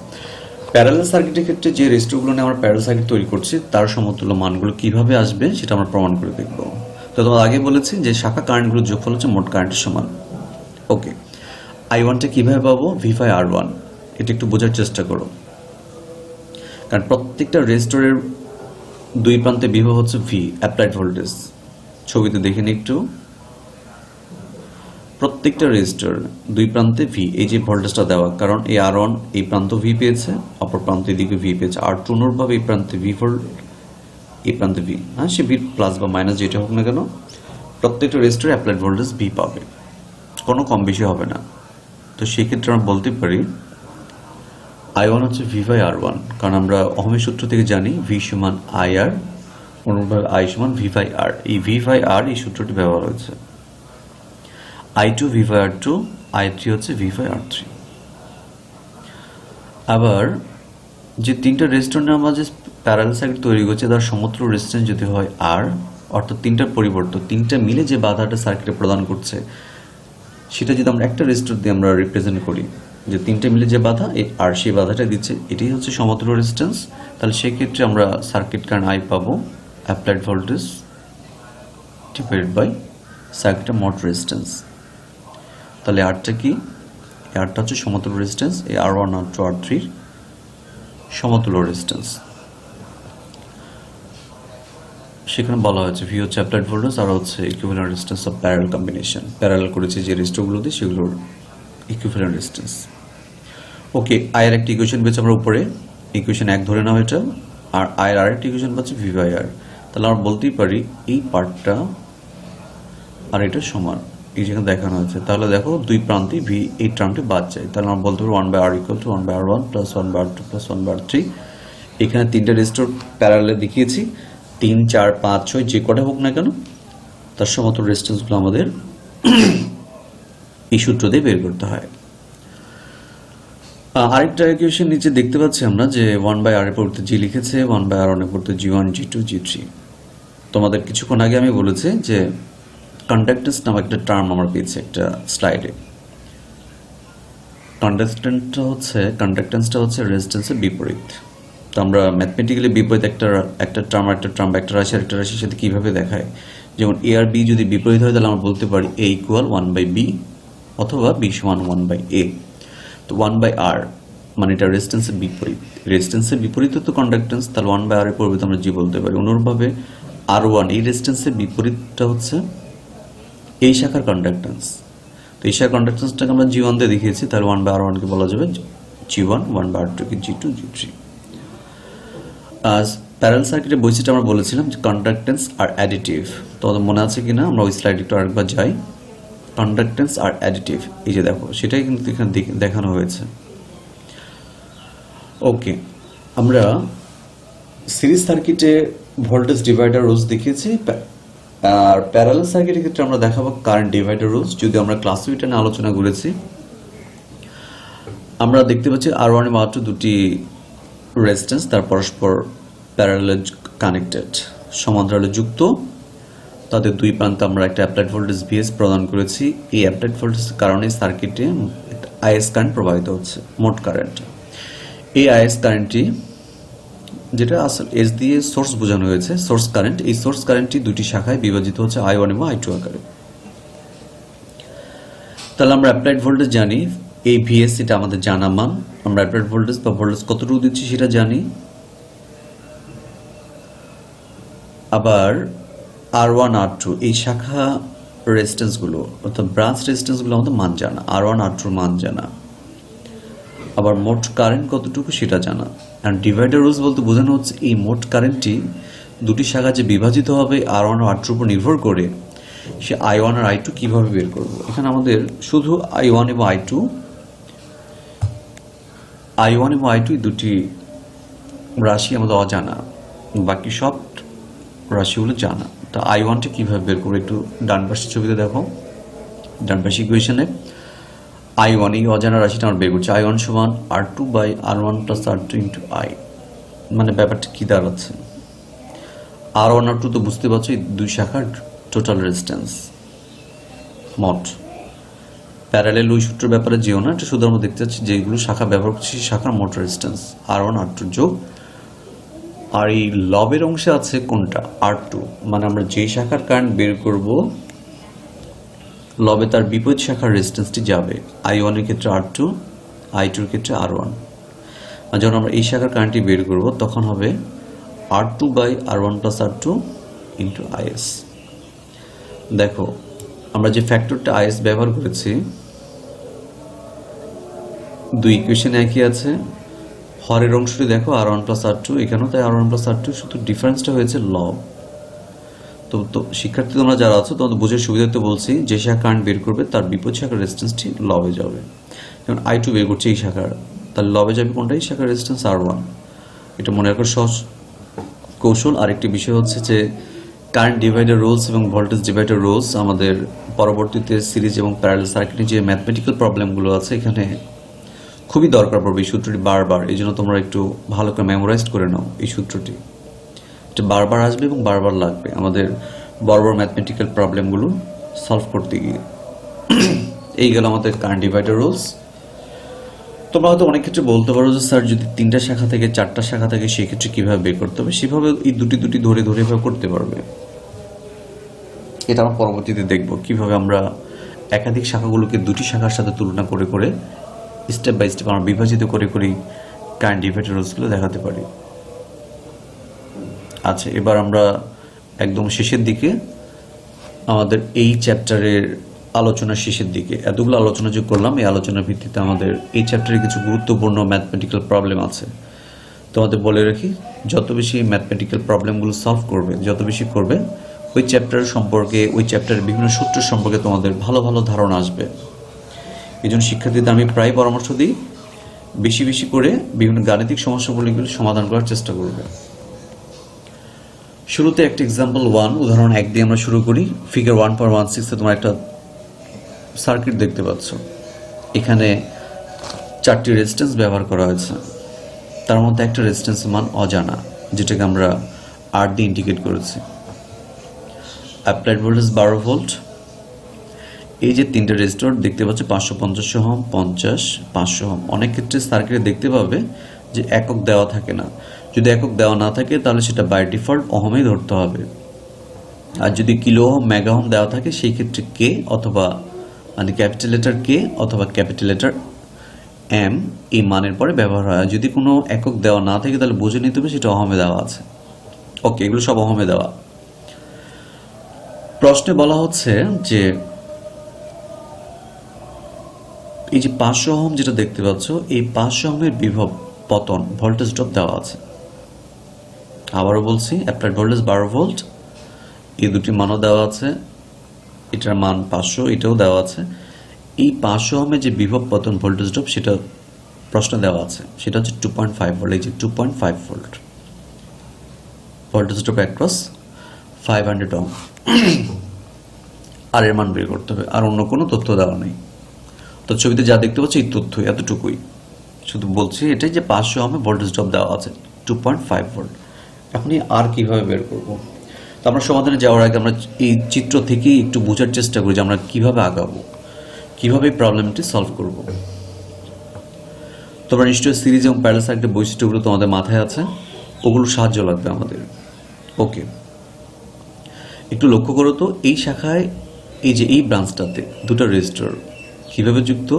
প্যারালাল সার্কিটের ক্ষেত্রে যে রেজিস্টরগুলো নিয়ে আমরা প্যারালাল সার্কিট তৈরি করছি তার সমতুল্য মানগুলো কিভাবে আসবে সেটা আমরা প্রমাণ করে দেখব। তো তোমার আগে বলেছি যে শাখা কারেন্টগুলোর যোগফল হচ্ছে মোট কারেন্টের সমান। ওকে, I1টা কিভাবে পাবো? V/R1। এটা একটু বোঝার চেষ্টা করো, কারণ প্রত্যেকটা রেজিস্টরের দুই প্রান্তে বিভব হচ্ছে V, অ্যাপ্লাইড ভোল্টেজ। ছবিতে দেখে নিই একটু। প্রত্যেকটা রেজিস্টর দুই প্রান্তে V, এই যে ভোল্টেজটা দেওয়া, কারণ এই R1 এই প্রান্ত V পেয়েছে, অপর প্রান্ত এদিকে V পেয়েছে। R2 অনুরূপভাবে এই প্রান্তে V ভোল্ট, এই প্রান্তে V। হ্যাঁ, সে V প্লাস বা মাইনাস যেটা হোক না কেন, প্রত্যেকটা রেজিস্টরে অ্যাপ্লাইড ভোল্টেজ V পাবে, কোনো কম বেশি হবে না। তো সেক্ষেত্রে আমরা বলতে পারি I1 হচ্ছে V/R1, কারণ আমরা ওহমের সূত্র থেকে জানি V সমান IR, অনুরূপভাবে I সমান V/R। এই V/R এই সূত্রটি ব্যবহার হয়েছে। I2 V/R2, I3 হচ্ছে V/R3। আবার যে তিনটা রেজিস্টর নিয়ে আমরা যে প্যারালাল সার্কিট তৈরি করছি তার সমতুল্য রেজিস্ট্যান্স যদি হয় R, অর্থাৎ তিনটার পরিবর্তন, তিনটা মিলে যে বাধাটা সার্কিটে প্রদান করছে সেটা যদি আমরা একটা রেজিস্টর দিয়ে আমরা রিপ্রেজেন্ট করি, যে তিনটে মিলে যে বাধা এই আর সেই বাধাটা দিচ্ছে, এটাই হচ্ছে সমতুল্য রেজিস্ট্যান্স। তাহলে সেক্ষেত্রে আমরা সার্কিট কারেন্ট I পাবো অ্যাপ্লাইড ভোল্টেজ ডিভাইডেড বাই সার্কিটের মোট রেজিস্ট্যান্স। তাহলে আরটা কি? আরটা হচ্ছে সমতুল্য রেজিস্ট্যান্স, এই R1 R2 R3 সমতুল্য রেজিস্ট্যান্স। সেখানে বলা হয়েছে V হচ্ছে অ্যাপ্লাইড ভোল্টেজ আর হচ্ছে equivalent resistance of parallel combination. Parallel করেছে যে রেজিস্টরগুলো দিয়ে সেগুলোর ইকুইভ্যালেন্ট রেজিস্ট্যান্স। ওকে, I এর একটা ইকুয়েশন পেয়েছি আমরা উপরে, ইকুয়েশন 1 ধরে নাও এটা, আর I এর আরেকটা ইকুয়েশন পাচ্ছি V/R। তাহলে আমরা বলতেই পারি এই পার্টটা আর এটা সমান, এই যেখানে দেখানো হয়েছে। তাহলে দেখো দুই প্রান্তে V, এই টার্মটি বাদ যায়। তাহলে আমরা বলতে পারি 1/R = 1/R1 + 1/R2 + 1/R3। এখানে তিনটা রেজিস্টর প্যারালালে দেখিয়েছি, 3 4 5 6 যে কটা হোক না কেন তার সমতুল্য রেজিস্ট্যান্সগুলো আমাদের এই সূত্র দিয়ে বের করতে হয়। আরেকটা ইকুয়েশন নিচে দেখতে পাচ্ছি আমরা যে 1/R এর পরিবর্তে G লিখেছে, 1/R1 এর পরিবর্তে G1 G2 G3। তোমাদের কিছুক্ষণ আগে আমি বলেছি যে কন্ডাক্টেন্স নামে একটা টার্ম আমরা পেয়েছি একটা স্লাইডে। কন্ডাক্টেন্সটা হচ্ছে রেজিস্ট্যান্সের বিপরীত। তো আমরা ম্যাথমেটিক্যালি বিপরীত একটা টার্ম একটা রাশির সাথে কিভাবে দেখায়, যেমন A আর B যদি বিপরীত হয় তাহলে আমরা বলতে পারি A = 1/B অথবা B সমান 1/A। তো 1/R মানে এটা রেজিস্ট্যান্সের বিপরীত, রেজিস্ট্যান্সের বিপরীত তো কন্ডাক্টেন্স, তাহলে 1/R এর পরিবর্তে আমরা G বলতে পারি। অনুরূপভাবে R1 এই রেজিস্ট্যান্সের বিপরীতটা হচ্ছে এই শাখার কন্ডাক্টেন্স। তো এই শাখার কন্ডাক্টেন্সটাকে আমরা G1 দিয়ে দেখিয়েছি, তাহলে 1/R1 কে বলা যাবে G1, 1/R2 কে G2, G3। আজ প্যারালাল সার্কিটের বৈশিষ্ট্য আমরা বলেছিলাম যে কন্ডাক্টেন্স আর অ্যাডিটিভ। তোমাদের মনে আছে কিনা, আমরা ওই স্লাইডে একটু আরেকবার যাই। কন্ডাক্টেন্স আর অ্যাডিটিভ, এই যে দেখো সেটাই কিন্তু এখানে দেখানো হয়েছে। ওকে, আমরা সিরিজ সার্কিটে ভোল্টেজ ডিভাইডার রুলস দেখিয়েছি, আর প্যারালাল সার্কিটের ক্ষেত্রে আমরা দেখাবো কারেন্ট ডিভাইডার রুলস। যদি আমরা ক্লাস 8 নিয়ে আলোচনা করেছি, আমরা দেখতে পাচ্ছি R1 এবং R2 দুটি রেজিস্ট্যান্স, তার পরস্পর প্যারালাল কানেক্টেড, সমান্তরালে যুক্ত। তাদের দুই প্রান্তে আমরা একটা অ্যাপ্লাইড ভোল্টেজ VS প্রদান করেছি। এই অ্যাপ্লাইড ভোল্টেজের কারণে সার্কিটে IS কারেন্ট প্রবাহিত হচ্ছে, মোট কারেন্ট। এই IS কারেন্টটি, যেটা আসলে S দিয়ে সোর্স বোঝানো হয়েছে, সোর্স কারেন্ট, এই সোর্স কারেন্টটি দুটি শাখায় বিভাজিত হচ্ছে I1 এবং I2 আকারে। তাহলে আমরা অ্যাপ্লাইড ভোল্টেজ জানি, এই VS এটা আমাদের জানা মান। আমরা অ্যাপ্লাইড ভোল্টেজ বা ভোল্টেজ কতটুকু দিচ্ছি সেটা জানি। আবার R1 R2 এই শাখা রেজিস্ট্যান্সগুলো, অর্থাৎ ব্রাঞ্চ রেজিস্ট্যান্সগুলো আমাদের মান জানা, R1 R2 র মান জানা। আবার মোট কারেন্ট কতটুকু সেটা জানা। আর ডিভাইডার রুলস বলতে বোঝানো হচ্ছে এই মোট কারেন্টটি দুটি শাখা যে বিভাজিত হবে R1 ও R2 উপর নির্ভর করে, সে I1 আর I2 কিভাবে বের করব। এখানে আমাদের শুধু I1 এবং I2 দুটি রাশি আমাদের অজানা, বাকি সব রাশিগুলো জানা। তা I1টা কিভাবে বের করবো, একটু ডান পাশের ছবিতে দেখো, ডান পাশে ইকুয়েশনে I1 এই অজানা রাশিটা আমরা বের করছি। I1 সমান R2/R1 plus R2 into I। মানে ব্যাপারটা কি দাঁড়াচ্ছে, R1 R2 তো বুঝতে পারছো এই দুই শাখার টোটাল রেজিস্ট্যান্স মোট। প্যারালেল ওই সূত্রের ব্যাপারে যেও না, এটা শুধু আমরা দেখতে পাচ্ছি যেগুলো শাখা ব্যবহার করছি সেই শাখার মোট রেজিস্ট্যান্স R1 R2 যোগ। আর এই লবের অংশে আছে কোনটা, R2, মানে আমরা যেই শাখার কারেন্ট বের করব লবে তার বিপরীত শাখার রেজিস্ট্যান্সটি যাবে। I1 এর ক্ষেত্রে R2, I2 এর ক্ষেত্রে R1। আর যখন আমরা এই শাখার কারেন্টটি বের করব তখন হবে R2/R1 plus R2 into IS। দেখো আমরা যে ফ্যাক্টরটা IS ব্যবহার করেছি, দুই ইকুয়েশন একই আছে। হরের অংশটি দেখো R1 প্লাস R2, এখানেও তাই R1 প্লাস R2, শুধু ডিফারেন্সটা হয়েছে লব। তো শিক্ষার্থী তোমরা যারা আছো তোমাদের বুঝে সুবিধাতে বলছি, যে শাখা কারেন্ট বের করবে তার বিপরীত শাখার রেজিস্ট্যান্সটি লবে যাবে। যেমন I2 বের করছে এই শাখার, তার লবে যাবে কোনটা, এই শাখার রেজিস্ট্যান্স R1। এটা মনে রাখার সহজ কৌশল। আরেকটি বিষয় হচ্ছে যে কারেন্ট ডিভাইডার রুলস এবং ভোল্টেজ ডিভাইডার রুলস আমাদের পরবর্তীতে সিরিজ এবং প্যারালাল সার্কিটে যে ম্যাথমেটিক্যাল প্রবলেমগুলো আছে এখানে খুবই দরকার পড়বে এই সূত্রটি বারবার। এই জন্য তোমরা একটু ভালো করে মেমোরাইজ করে নাও এই সূত্রটি, এটা বারবার আসবে এবং বারবার লাগবে আমাদের বড় বড় ম্যাথমেটিক্যাল প্রবলেমগুলো সলভ করতে গিয়ে। এই গেল আমাদের কারেন্ট ডিভাইডার রুলস। তোমরা হয়তো অনেক ক্ষেত্রে বলতে পারো যে স্যার যদি 3টা শাখা থেকে 4টা শাখা থাকে সেক্ষেত্রে কীভাবে বের করতে হবে, সেভাবে এই দুটি ধরে এভাবে করতে পারবে। এটা আমরা পরবর্তীতে দেখব কিভাবে আমরা একাধিক শাখাগুলোকে দুটি শাখার সাথে তুলনা করে স্টেপ বাই স্টেপ আমরা বিভাজিত করে কারেন্ট ডিভাইডার রুলসগুলো দেখাতে পারি। আচ্ছা, এবার আমরা একদম শেষের দিকে, আমাদের এই চ্যাপ্টারের আলোচনার শেষের দিকে এতগুলো আলোচনা যে করলাম, এই আলোচনার ভিত্তিতে আমাদের এই চ্যাপ্টারে কিছু গুরুত্বপূর্ণ ম্যাথমেটিক্যাল প্রবলেম আছে। তোমাদের বলে রাখি, যত বেশি ম্যাথমেটিক্যাল প্রবলেমগুলো সলভ করবে, যত বেশি করবে, ওই চ্যাপ্টার সম্পর্কে, ওই চ্যাপ্টারের বিভিন্ন সূত্র সম্পর্কে তোমাদের ভালো ধারণা আসবে। এই জন্য শিক্ষার্থীদের আমি প্রায় পরামর্শ দিই বেশি করে বিভিন্ন গাণিতিক সমস্যাগুলিগুলো সমাধান করার চেষ্টা করবে। শুরুতে একটা এক্সাম্পল 1, উদাহরণ 1 দিয়ে আমরা শুরু করি। ফিগার 1.16 তোমরা একটা সার্কিট দেখতে পাচ্ছ। এখানে 4টি রেজিস্ট্যান্স ব্যবহার করা হয়েছে, তার মধ্যে একটা রেজিস্ট্যান্সের মান অজানা, যেটাকে আমরা R দিয়ে ইন্ডিকেট করেছি। Applied voltage 12 volt. এই যে 3টে রেজিস্টর দেখতে পাচ্ছ, 550 ওহম, 50, 500 ওহম। অনেক ক্ষেত্রে সার্কিটে দেখতে পাবে যে একক দেওয়া থাকে না। যদি একক দেওয়া না থাকে তাহলে সেটা বাই ডিফল্ট ওহমেই ধরতে হবে। আর যদি কিলো ওহম, মেগা ওহম দেওয়া থাকে সেই ক্ষেত্রে কে অথবা মানে ক্যাপিটাল লেটার কে অথবা ক্যাপিটাল লেটার এম এই মানের পরে ব্যবহার হয়। যদি কোনো একক দেওয়া না থাকে তাহলে বুঝে নিতে হবে সেটা ওহমে দেওয়া আছে। ওকে, এগুলো সব ওহমে দেওয়া। প্রশ্নে বলা হচ্ছে যে এই যে 500 ওহম যেটা দেখতে পাচ্ছ, এই 500 ওহমের বিভব পতন ভোল্টেজ ড্রপ দেওয়া আছে। আবারও বলছি, অ্যাপ্লাইড ভোল্টেজ 12 ভোল্ট, এই দুটি মানও দেওয়া আছে, এটার মান 500, এটাও দেওয়া আছে। এই 500 ওহমের যে বিভব পতন ভোল্টেজ ড্রপ সেটা প্রশ্ন দেওয়া আছে, সেটা হচ্ছে 2.5 ভোল্ট। এই যে 2.5 volt voltage drop across 500 ohm. আর এর মান বের করতে হবে, আর অন্য কোনো তথ্য দেওয়া নেই। তো ছবিতে যা দেখতে পাচ্ছ এই তথ্য এতটুকুই, শুধু বলছি এটাই যে 500 ওহমে ভোল্টেজ ড্রপ দেওয়া আছে 2.5 ভোল্ট। এখনই আর কিভাবে বের করব? তো আমরা সমাধানে যাওয়ার আগে আমরা এই চিত্র থেকেই একটু বোঝার চেষ্টা করি যে আমরা কিভাবে আগাবো, কিভাবে এই প্রবলেমটি সলভ করব। তোমরা নিশ্চয়ই সিরিজ এবং প্যারালাল সার্কিটের বৈশিষ্ট্যগুলো তোমাদের মাথায় আছে, ওগুলো সাহায্য লাগবে আমাদের। ওকে, একটু লক্ষ্য করো তো, এই শাখায় এই যে এই ব্রাঞ্চটাতে দুটো রেজিস্টর কিভাবে যুক্ত?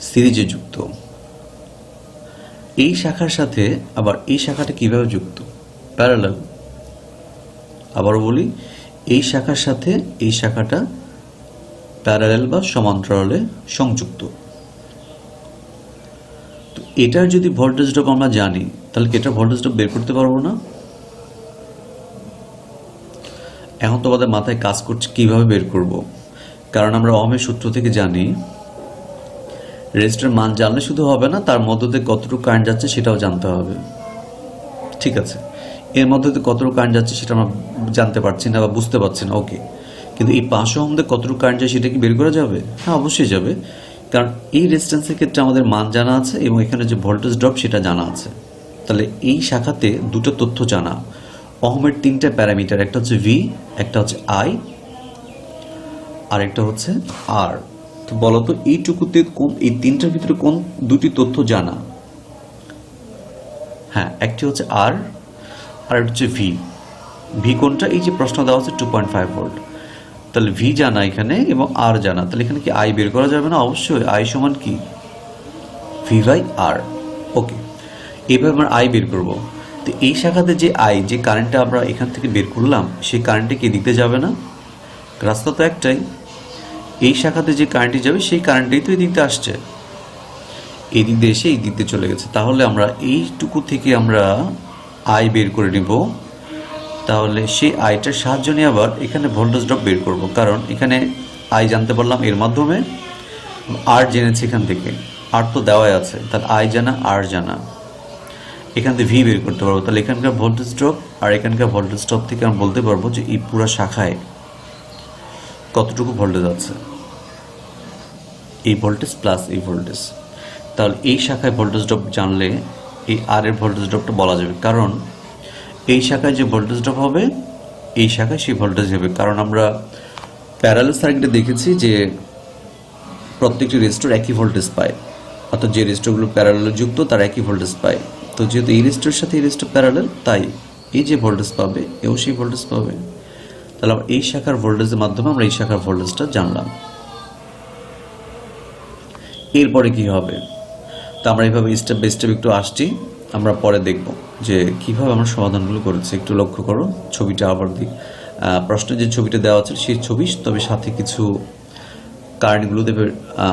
সিরিজে যুক্ত। এই শাখার সাথে আবার এই শাখাটা কিভাবে যুক্ত? প্যারালাল। আবারও বলি, এই শাখার সাথে এই শাখাটা প্যারালাল বা সমান্তরালে সংযুক্ত। তো এটার যদি ভোল্টেজ ড্রপ আমরা জানি, তাহলে কি এটার ভোল্টেজ ড্রপ বের করতে পারবো না? এখন তোমাদের মাথায় কাজ করছে কিভাবে বের করব, কারণ আমরা ওহমের সূত্র থেকে জানি রেজিস্টার মান জানলে শুধু হবে না, তার মধ্য দিয়ে কতটুকু কারেন্ট যাচ্ছে সেটাও জানতে হবে। ঠিক আছে, এর মধ্যে দিয়ে কতটুকু কারেন্ট যাচ্ছে সেটা আমরা জানতে পারছি না বা বুঝতে পারছি না। ওকে, কিন্তু এই 500 ওহম দিয়ে কতটুকু কারেন্ট যায় সেটা কি বের করা যাবে? হ্যাঁ, অবশ্যই যাবে, কারণ এই রেজিস্ট্যান্সের ক্ষেত্রে আমাদের মান জানা আছে এবং এখানে যে ভোল্টেজ ড্রপ সেটা জানা আছে। তাহলে এই শাখাতে দুটো তথ্য জানা, ওহমের 3টা প্যারামিটার, একটা হচ্ছে ভি, একটা হচ্ছে আই, আর একটা হচ্ছে আর। তো বলো তো এইটুকুতে কোন, এই তিনটার ভিতরে কোন দুটি তথ্য জানা? হ্যাঁ, একটি হচ্ছে আর, আর হচ্ছে ভি। ভি কোনটা? এই যে প্রশ্ন দেওয়া আছে 2.5 ভোল্ট, তাহলে ভি জানা এখানে এবং আর জানা, তাহলে এখানে কি আই বের করা যাবে না? অবশ্যই, আই সমান কি? ভি বাই আর। ওকে, এইভাবে আমরা আই বের করব। তো এই শাখাতে যে আই, যে কারেন্টটা আমরা এখান থেকে বের করলাম, সেই কারেন্টটা কি দিতে যাবে না? রাস্তা তো একটাই, এই শাখাতে যে কারেন্টটি যাবে সেই কারেন্টটাই তো এই দিকতে আসছে, এই দিক দিয়ে এসে এই দিক দিয়ে চলে গেছে। তাহলে আমরা এইটুকু থেকে আমরা আই বের করে নিব। তাহলে সেই আইটার সাহায্য নিয়ে আবার এখানে ভোল্টেজ ড্রপ বের করব, কারণ এখানে আই জানতে পারলাম এর মাধ্যমে, আর জেনেছি এখান থেকে, আর তো দেওয়াই আছে, তাহলে আই জানা আর জানা, এখান থেকে ভি বের করতে পারবো। তাহলে এখানকার ভোল্টেজ ড্রপ আর এখানকার ভোল্টেজ ড্রপ থেকে আমরা বলতে পারবো যে এই পুরো শাখায় কতটুকু ভোল্টেজ আছে, এই ভোল্টেজ প্লাস এই ভোল্টেজ। তাহলে এই শাখায় ভোল্টেজ ড্রপ জানলে এই আর এর ভোল্টেজ ড্রপটা বলা যাবে, কারণ এই শাখায় যে ভোল্টেজ ড্রপ হবে এই শাখায় সেই ভোল্টেজ হবে। কারণ আমরা প্যারালাল সার্কিটে দেখেছি যে প্রত্যেকটি রেজিস্টর একই ভোল্টেজ পায়, অর্থাৎ যে রেজিস্টরগুলো প্যারালালে যুক্ত তারা একই ভোল্টেজ পায়। তো যেহেতু এই রেজিস্টরের সাথে এই রেজিস্টর প্যারালাল, তাই এই যে ভোল্টেজ পাবে এও সেই ভোল্টেজ পাবে। তাহলে আমরা এই শাখার ভোল্টেজের মাধ্যমে আমরা এই শাখার ভোল্টেজটা জানলাম। এরপরে কি হবে? তো আমরা এইভাবে স্টেপ বাই স্টেপ একটু আসছি, আমরা পরে দেখব যে কিভাবে আমরা সমাধানগুলো করেছি। একটু লক্ষ্য করো ছবিটা আবার দিই, প্রশ্নে যে ছবিটা দেওয়া আছে সেই ছবি, তবে সাথে কিছু কারেন্টগুলো দেবে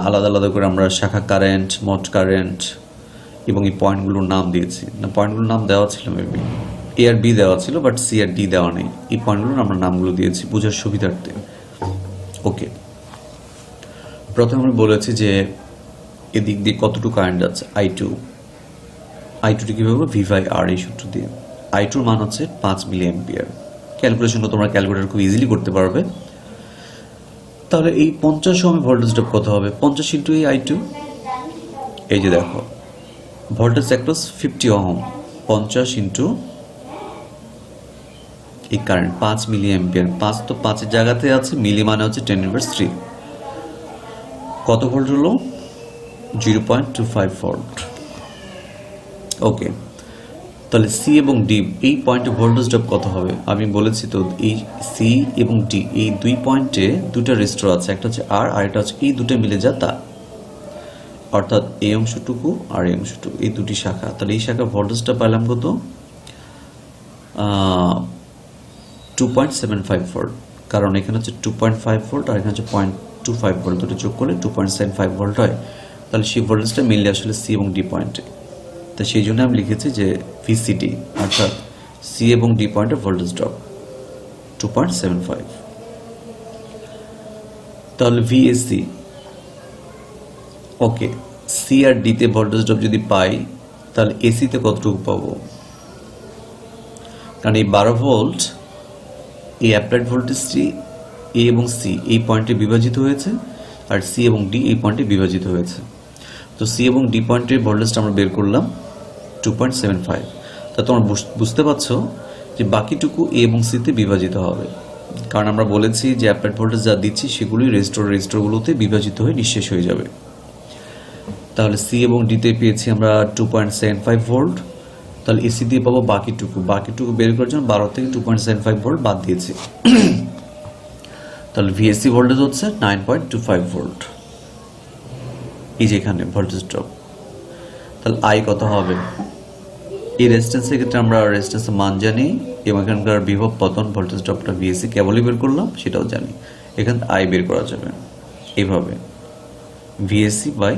আলাদা আলাদা করে। আমরা শাখা কারেন্ট, মোট কারেন্ট এবং এই পয়েন্টগুলোর নাম দিয়েছি, না পয়েন্টগুলোর নাম দেওয়া ছিল মেবি এ আর বি দেওয়া ছিল, বাট সি আর ডি দেওয়া নেই। এই পয়েন্টগুলোর আমরা নামগুলো দিয়েছি বোঝার সুবিধার্থে। ওকে, প্রথমে আমরা বলেছি যে এদিক দিয়ে কতটুকু কারেন্ট যাচ্ছে, আই টুটি কীভাবে? ভি বাই আর, এই সূত্র দিয়ে। আই টুর মান হচ্ছে 5 মিলি অ্যাম্পিয়ার। ক্যালকুলেশনটা তোমরা ক্যালকুলেটর খুব ইজিলি করতে পারবে। তাহলে এই 50 ওহমে ভোল্টেজ ড্রপ কত হবে? 50 ইন্টু এই আই টু, এই যে দেখো ভোল্টেজ অ্যাক্রস 50 ওহম, 50 ইন্টু এই কারেন্ট 5 মিলি অ্যাম্পিয়ার। 5 তো 5-এর জায়গাতে আছে, মিলি মানে হচ্ছে 10⁻³ কত ভোল্ট হলো? 0.25 ভোল্ট। ওকে, তাহলে সি এবং ডি এই পয়েন্টে ভোল্টেজ ড্রপ কত হবে? আমি বলেছি তো এই সি এবং ডি এই দুই পয়েন্টে দুটো রেজিস্টর আছে, একটা হচ্ছে আর, আর একটা হচ্ছে এই দুটো মিলে যা তা, অর্থাৎ এই অংশটুকু আর এই অংশটুকু, এই দুটি শাখা। তাহলে এই শাখার ভোল্টেজটা পেলাম কত? 2.75 ভোল্ট, কারণ এখানে হচ্ছে 2.5 ভোল্ট আর এখানে হচ্ছে 2.25 ভোল্ট, দুটো যোগ করলে 2.75 ভোল্ট হয়। তাহলে সেই ভোল্টেজটা মেনলি আসলে সি এবং ডি পয়েন্টে। তো সেই জন্য আমি লিখেছি যে ভিসিডি অর্থাৎ সি এবং ডি পয়েন্টের ভোল্টেজ ড্রপ 2.75। তাহলে ভিএসসি, ওকে, সি আর ডিতে ভোল্টেজ ড্রপ যদি পাই তাহলে এসিতে কতটুকু পাবো? কারণ এই 12 ভোল্ট এই অ্যাপ্লাইড ভোল্টেজটি এ এবং সি এই পয়েন্টে বিভাজিত হয়েছে, আর সি এবং ডি এই পয়েন্টে বিভাজিত হয়েছে। তো সি এবং ডি পয়েন্টের ভোল্টেজটা আমরা বের করলাম 2.75। তা তোমরা বুঝতে পারছো যে বাকিটুকু এ এবং সিতে বিভাজিত হবে, কারণ আমরা বলেছি যে অ্যাপ্লাইড ভোল্টেজ যা দিচ্ছি সেগুলি রেজিস্টরগুলোতে বিভাজিত হয়ে নিঃশেষ হয়ে যাবে। তাহলে সি এবং ডিতে পেয়েছি আমরা 2.75 ভোল্ট। তাহলে এসি দিয়ে পাবো বাকিটুকু বের করার জন্য 12 থেকে 2.75 ভোল্ট বাদ দিয়েছি। তাহলে ভিএসসি ভোল্টেজ হচ্ছে 9.25 ভোল্ট, এই যে এখানে ভোল্টেজ ড্রপ। তাহলে আই কত হবে? এই রেজিস্ট্যান্সের ক্ষেত্রে আমরা রেজিস্ট্যান্সের মান জানি এবং এখানকার বিভব পতন ভোল্টেজ ড্রপটা ভিএসসি কেবলই বের করলাম সেটাও জানি। এখানে আই বের করা যাবে এইভাবে, ভিএসসি বাই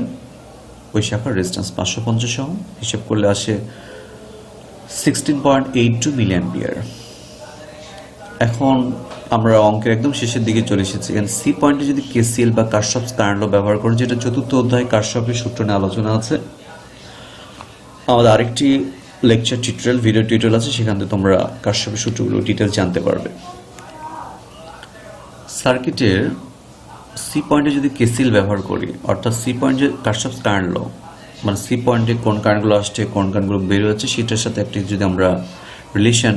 ওই শাখার রেজিস্ট্যান্স 550 ওহম, হিসেব করলে আসে 16.82 মিলি অ্যাম্পিয়ার। এখন আমরা অঙ্কের একদম শেষের দিকে চলে এসেছি। এখানে সি পয়েন্টে যদি কেসিএল বা কারশফস কারেন্ট ল ব্যবহার করে, যেটা চতুর্থ অধ্যায় কারশফের সূত্র নিয়ে আলোচনা আছে, আমাদের আরেকটি লেকচার টিউটোরিয়াল, ভিডিও টিউটোরিয়াল আছে, সেখান থেকে তোমরা কারশফের সূত্রগুলো ডিটেলস জানতে পারবে। সার্কিটের সি পয়েন্টে যদি কেসিএল ব্যবহার করি, অর্থাৎ সি পয়েন্টে কারশফস কারেন্ট ল, মানে সি পয়েন্টে কোন কারেন্টগুলো আসছে কোন কারেন্টগুলো বের হচ্ছে সেটার সাথে একটি যদি আমরা রিলেশন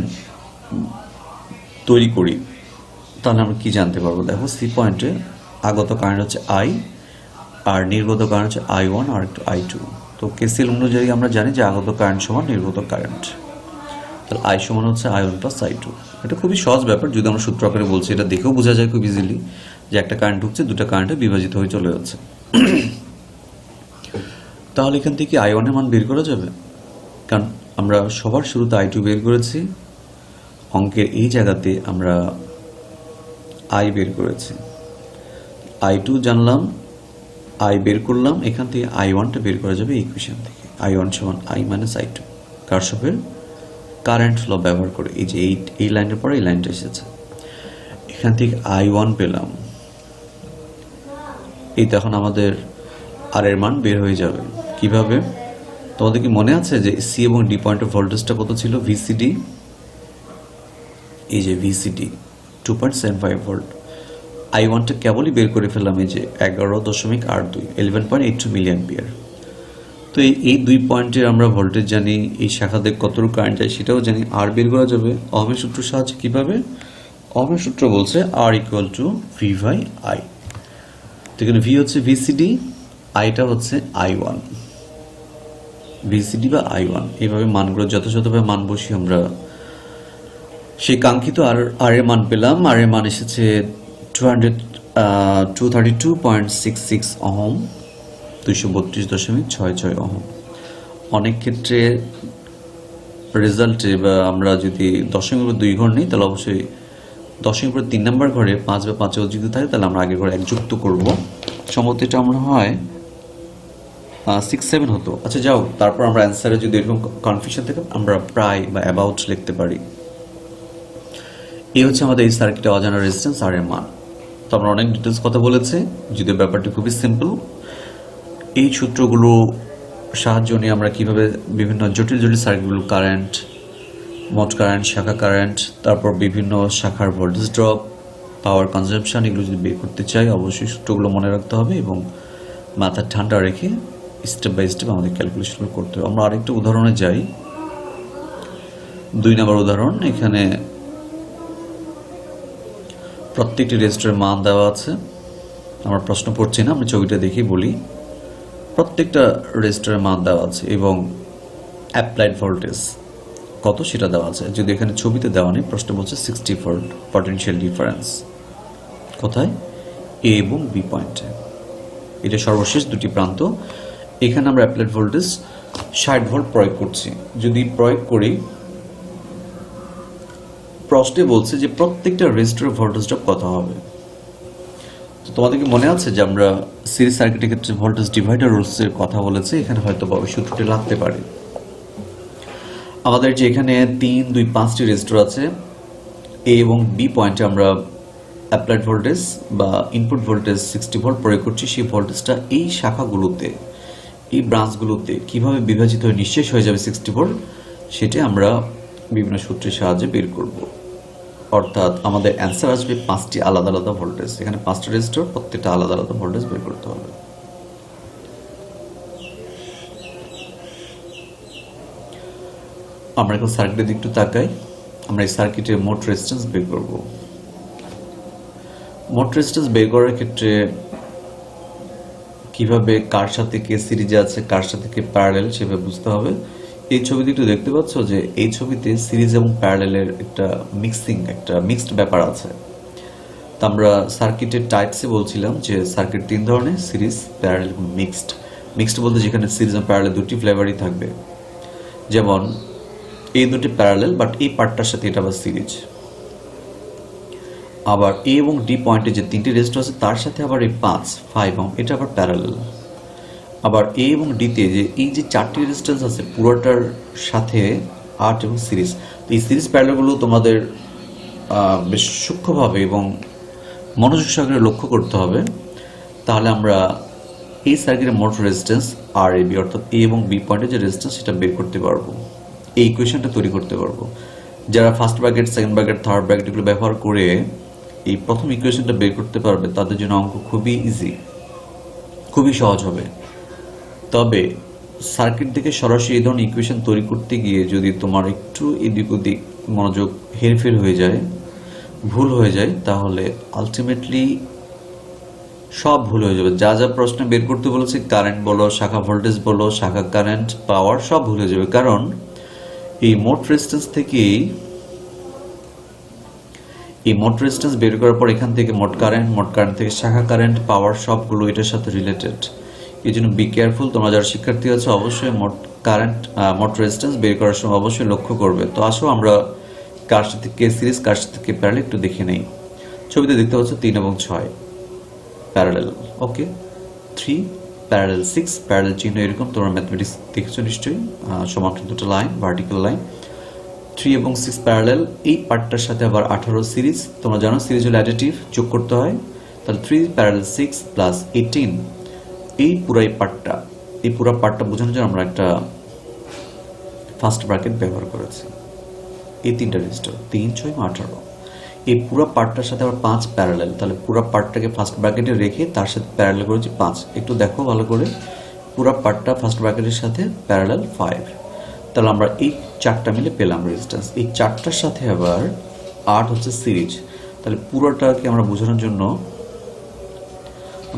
তৈরি করি তাহলে আমরা কি জানতে পারবো? দেখো, সি পয়েন্টে আগত কারেন্ট হচ্ছে আই আর নির্গত কারেন্ট হচ্ছে I1 আর একটু I2। তো কেসিএল অনুযায়ী আমরা জানি যে আগত কারেন্ট সমান নির্গত কারেন্ট, তাহলে আই সমান হচ্ছে I1 প্লাস I2। এটা খুবই সহজ ব্যাপার, যদি আমরা সূত্র আকারে বলছি এটা দেখেও বোঝা যায় খুব ইজিলি যে একটা কারেন্ট ঢুকছে, দুটো কারেন্টে বিভাজিত হয়ে চলে যাচ্ছে। তাহলে এখান থেকে I1 এর মান বের করা যাবে, কারণ আমরা সবার শুরুতে I2 বের করেছি, অঙ্কের এই জায়গাতে আমরা আই বের করেছি, I2 জানলাম, আই বের করলাম, এখান থেকে I1টা বের করা যাবে ইকুয়েশন থেকে, I1 সমান I মাইনাস I2 কারশফের কারেন্ট ল ব্যবহার করে। এই যে এই লাইনের পরে এই লাইনটা এসেছে, এখান থেকে I1 পেলাম, এই তখন আমাদের আর এর মান বের হয়ে যাবে। কিভাবে? তোমাদের কি মনে আছে যে সি এবং ডি পয়েন্টের ভোল্টেজটা কত ছিল? ভিসিডি, এই যে ভিসিডি 2.75 ভোল্ট। I1টা কেবলই বের করে ফেললাম, এই যে 11.82 11.82 মিলি অ্যাম্পিয়ার। তো এই দুই পয়েন্টের আমরা ভোল্টেজ জানি, এই শাখাতে কতটুকু কারেন্ট যায় সেটাও জানি, আর বের করা যাবে ওহমের সূত্রের সাহায্যে। কিভাবে? ওহমের সূত্র বলছে R equal to V by I. তো এখানে ভি হচ্ছে ভিসিডি, আইটা হচ্ছে I1, ভিসিডি বা I1, এইভাবে মানগুলো যথাযথভাবে মান বসি আমরা সেই কাঙ্ক্ষিত আর এর মান পেলাম। আর এর মান এসেছে 232.66 ওহম, 232.66 ওহম। অনেক ক্ষেত্রে রেজাল্টে বা আমরা যদি দশমিক উপর 2 ঘর নিই তাহলে অবশ্যই দশমিক উপর 3 নম্বর ঘরে 5 বা 5 অযুক্ত থাকে, তাহলে আমরা আগের ঘরে 1 যুক্ত করবো। সম্ভবত এটা আমরা হয় 6-7 হতো। আচ্ছা যাও, তারপর আমরা অ্যান্সারে যদি এরকম কনফিউশন থাকে আমরা প্রায় বা অ্যাবাউট লিখতে পারি। এই হচ্ছে আমাদের এই সার্কিটে অজানা রেজিস্ট্যান্স আর এর মান। তো আমরা অনেক ডিটেলস কথা বলেছি, যদিও ব্যাপারটি খুবই সিম্পল। এই সূত্রগুলো সাহায্য নিয়ে আমরা কিভাবে বিভিন্ন জটিল সার্কিটগুলো, কারেন্ট, মোট কারেন্ট, শাখা কারেন্ট, তারপর বিভিন্ন শাখার ভোল্টেজ ড্রপ, পাওয়ার কনজাম্পশন, এগুলো যদি বের করতে চাই অবশ্যই সূত্রগুলো মনে রাখতে হবে এবং মাথা ঠান্ডা রেখে স্টেপ বাই স্টেপ আমাদের ক্যালকুলেশন করতে হবে। আমরা আরেকটা উদাহরণে যাই, 2 নম্বর উদাহরণ। এখানে প্রত্যেকটি রেজিস্টরের মান দেওয়া আছে, আমরা প্রশ্ন পড়ছি না, আমরা ছবিটা দেখে বলি। প্রত্যেকটা রেজিস্টরের মান দেওয়া আছে এবং অ্যাপ্লাইড ভোল্টেজ কত সেটা দেওয়া আছে। যদি এখানে ছবিতে দেওয়া নেই, প্রশ্ন বলছে 60 ভোল্ট পটেনশিয়াল ডিফারেন্স কোথায়? এ এবং বি পয়েন্টে। এটা সর্বশেষ দুটি প্রান্ত। এখানে আমরা অ্যাপ্লাইড ভোল্টেজ 60 ভোল্ট প্রয়োগ করছি। যদি প্রয়োগ করি, প্রশ্নে বলছে যে প্রত্যেকটা রেজিস্টরের ভোল্টেজ ড্রপ কত হবে। তো তোমাদের কি মনে আছে যে আমরা সিরিজ সার্কিটের ক্ষেত্রে ভোল্টেজ ডিভাইডার রুলসের কথা বলেছি? এখানে হয়তো বা ওই সূত্রটি লাগতে পারে। আমাদের যে এখানে 3, 2, 5টি রেজিস্টর আছে, এ এবং বি পয়েন্টে আমরা অ্যাপ্লাইড ভোল্টেজ বা ইনপুট ভোল্টেজ 60 ভোল্ট প্রয়োগ করছি। সেই ভোল্টেজটা এই শাখাগুলোতে, এই ব্রাঞ্চগুলোতে কিভাবে বিভাজিত হয়ে নিঃশেষ হয়ে যাবে 60 ভোল্ট, সেটা আমরা বিভিন্ন সূত্রের সাহায্যে বের করব। অর্থাৎ আমাদের অ্যান্সার আসবে 5টি আলাদা আলাদা ভোল্টেজ। এখানে 5টা রেজিস্টর, প্রত্যেকটা আলাদা আলাদা ভোল্টেজ বের করতে হবে। আমরা এখন সার্কিটের দিকে একটু তাকাই। আমরা এই সার্কিটের মোট রেজিস্ট্যান্স বের করব। মোট রেজিস্ট্যান্স বের করার ক্ষেত্রে কিভাবে কার সাথে কে সিরিজে আছে, কার সাথে কে প্যারালাল, সেভাবে বুঝতে হবে। এই ছবিতে একটু দেখতে পাচ্ছ যে এই ছবিতে সিরিজ এবং প্যারালালের একটা মিক্সড ব্যাপার আছে। তো আমরা সার্কিটের টাইপসে বলছিলাম যে সার্কিট 3 ধরনের, সিরিজ, প্যারালাল এবং মিক্সড বলতে যেখানে সিরিজ এবং প্যারালাল দুটি ফ্লেভারই থাকবে। যেমন এই দুটি প্যারালাল, বাট এই পার্টটার সাথে এটা আবার সিরিজ। আবার এ এবং ডি পয়েন্টে যে 3টি রেজিস্টর আছে তার সাথে আবার এই 5 ওহম, এটা আবার প্যারালাল। আবার এ এবং ডিতে যে এই যে 4টি রেজিস্ট্যান্স আছে পুরোটার সাথে 8 এবং সিরিজ। তো এই সিরিজ প্যারালালগুলো তোমাদের বেশ সূক্ষ্মভাবে এবং মনোযোগ সহকারে লক্ষ্য করতে হবে। তাহলে আমরা এই সার্কিটের মোট রেজিস্ট্যান্স আর এ বি, অর্থাৎ এ এবং বি পয়েন্টে যে রেজিস্ট্যান্স সেটা বের করতে পারবো, এই ইকুয়েশনটা তৈরি করতে পারবো। যারা first bracket, second bracket, third bracket এগুলো ব্যবহার করে এই প্রথম ইকুয়েশনটা বের করতে পারবে, তাদের জন্য অঙ্ক খুবই ইজি, খুবই সহজ হবে। তবে সার্কিট থেকে সরাসরি এই ধরনের ইকুয়েশন তৈরি করতে গিয়ে যদি তোমার একটু এদিক ওদিক মনোযোগ হেরফের হয়ে যায়, ভুল হয়ে যায়, তাহলে আলটিমেটলি সব ভুল হয়ে যাবে। যা যা প্রশ্নে বের করতে বলেছে, কারেন্ট বলো, শাখা ভোল্টেজ বলো, শাখা কারেন্ট, পাওয়ার, সব ভুল হয়ে যাবে। কারণ এই মোট রেজিস্ট্যান্স থেকেই, এই মোট রেজিস্ট্যান্স বের করার পর এখান থেকে মোট কারেন্ট থেকে শাখা কারেন্ট, পাওয়ার, সবগুলো এটার সাথে রিলেটেড। এই জন্য বি কেয়ারফুল। তোমরা যারা শিক্ষার্থী আছো অবশ্যই মোট রেজিস্ট্যান্স বের করার সময় অবশ্যই লক্ষ্য করবে। তো আসো আমরা কার সাথে কে সিরিজ, কার সাথে কে প্যারালাল একটু দেখে নেই। ছবিতে দেখতে পাচ্ছ 3 এবং 6 প্যারালাল। ওকে, 3 প্যারালাল 6, প্যারালাল চিহ্ন এরকম তোমরা ম্যাথমেটিক্স দেখেছো নিশ্চয়ই, সমান্তরাল দুটো লাইন, ভার্টিক্যাল লাইন। 3 এবং 6 প্যারালাল, এই পার্টটার সাথে আবার 18 সিরিজ। তোমরা জানো সিরিজ হলো অ্যাডিটিভ, যোগ করতে হয়। তাহলে 3 প্যারালাল 6 প্লাস 18, এই পুরো পার্টটা বোঝানোর জন্য আমরা একটা ফার্স্ট ব্র্যাকেট ব্যবহার করেছি। এই 3টা রেজিস্টার 3, 6, 18, এই পুরো পার্টটার সাথে আবার 5 প্যারালাল। তাহলে পুরো পার্টটাকে ফার্স্ট ব্র্যাকেটে রেখে তার সাথে প্যারালাল করেছি 5। একটু দেখো ভালো করে, পুরো পার্টটা ফার্স্ট ব্র্যাকেটের সাথে প্যারালাল 5। তাহলে আমরা এই 4টা মিলে পেলাম রেজিস্ট্যান্স। এই 4টার সাথে আবার 8 হচ্ছে সিরিজ। তাহলে পুরোটাকে আমরা বোঝানোর জন্য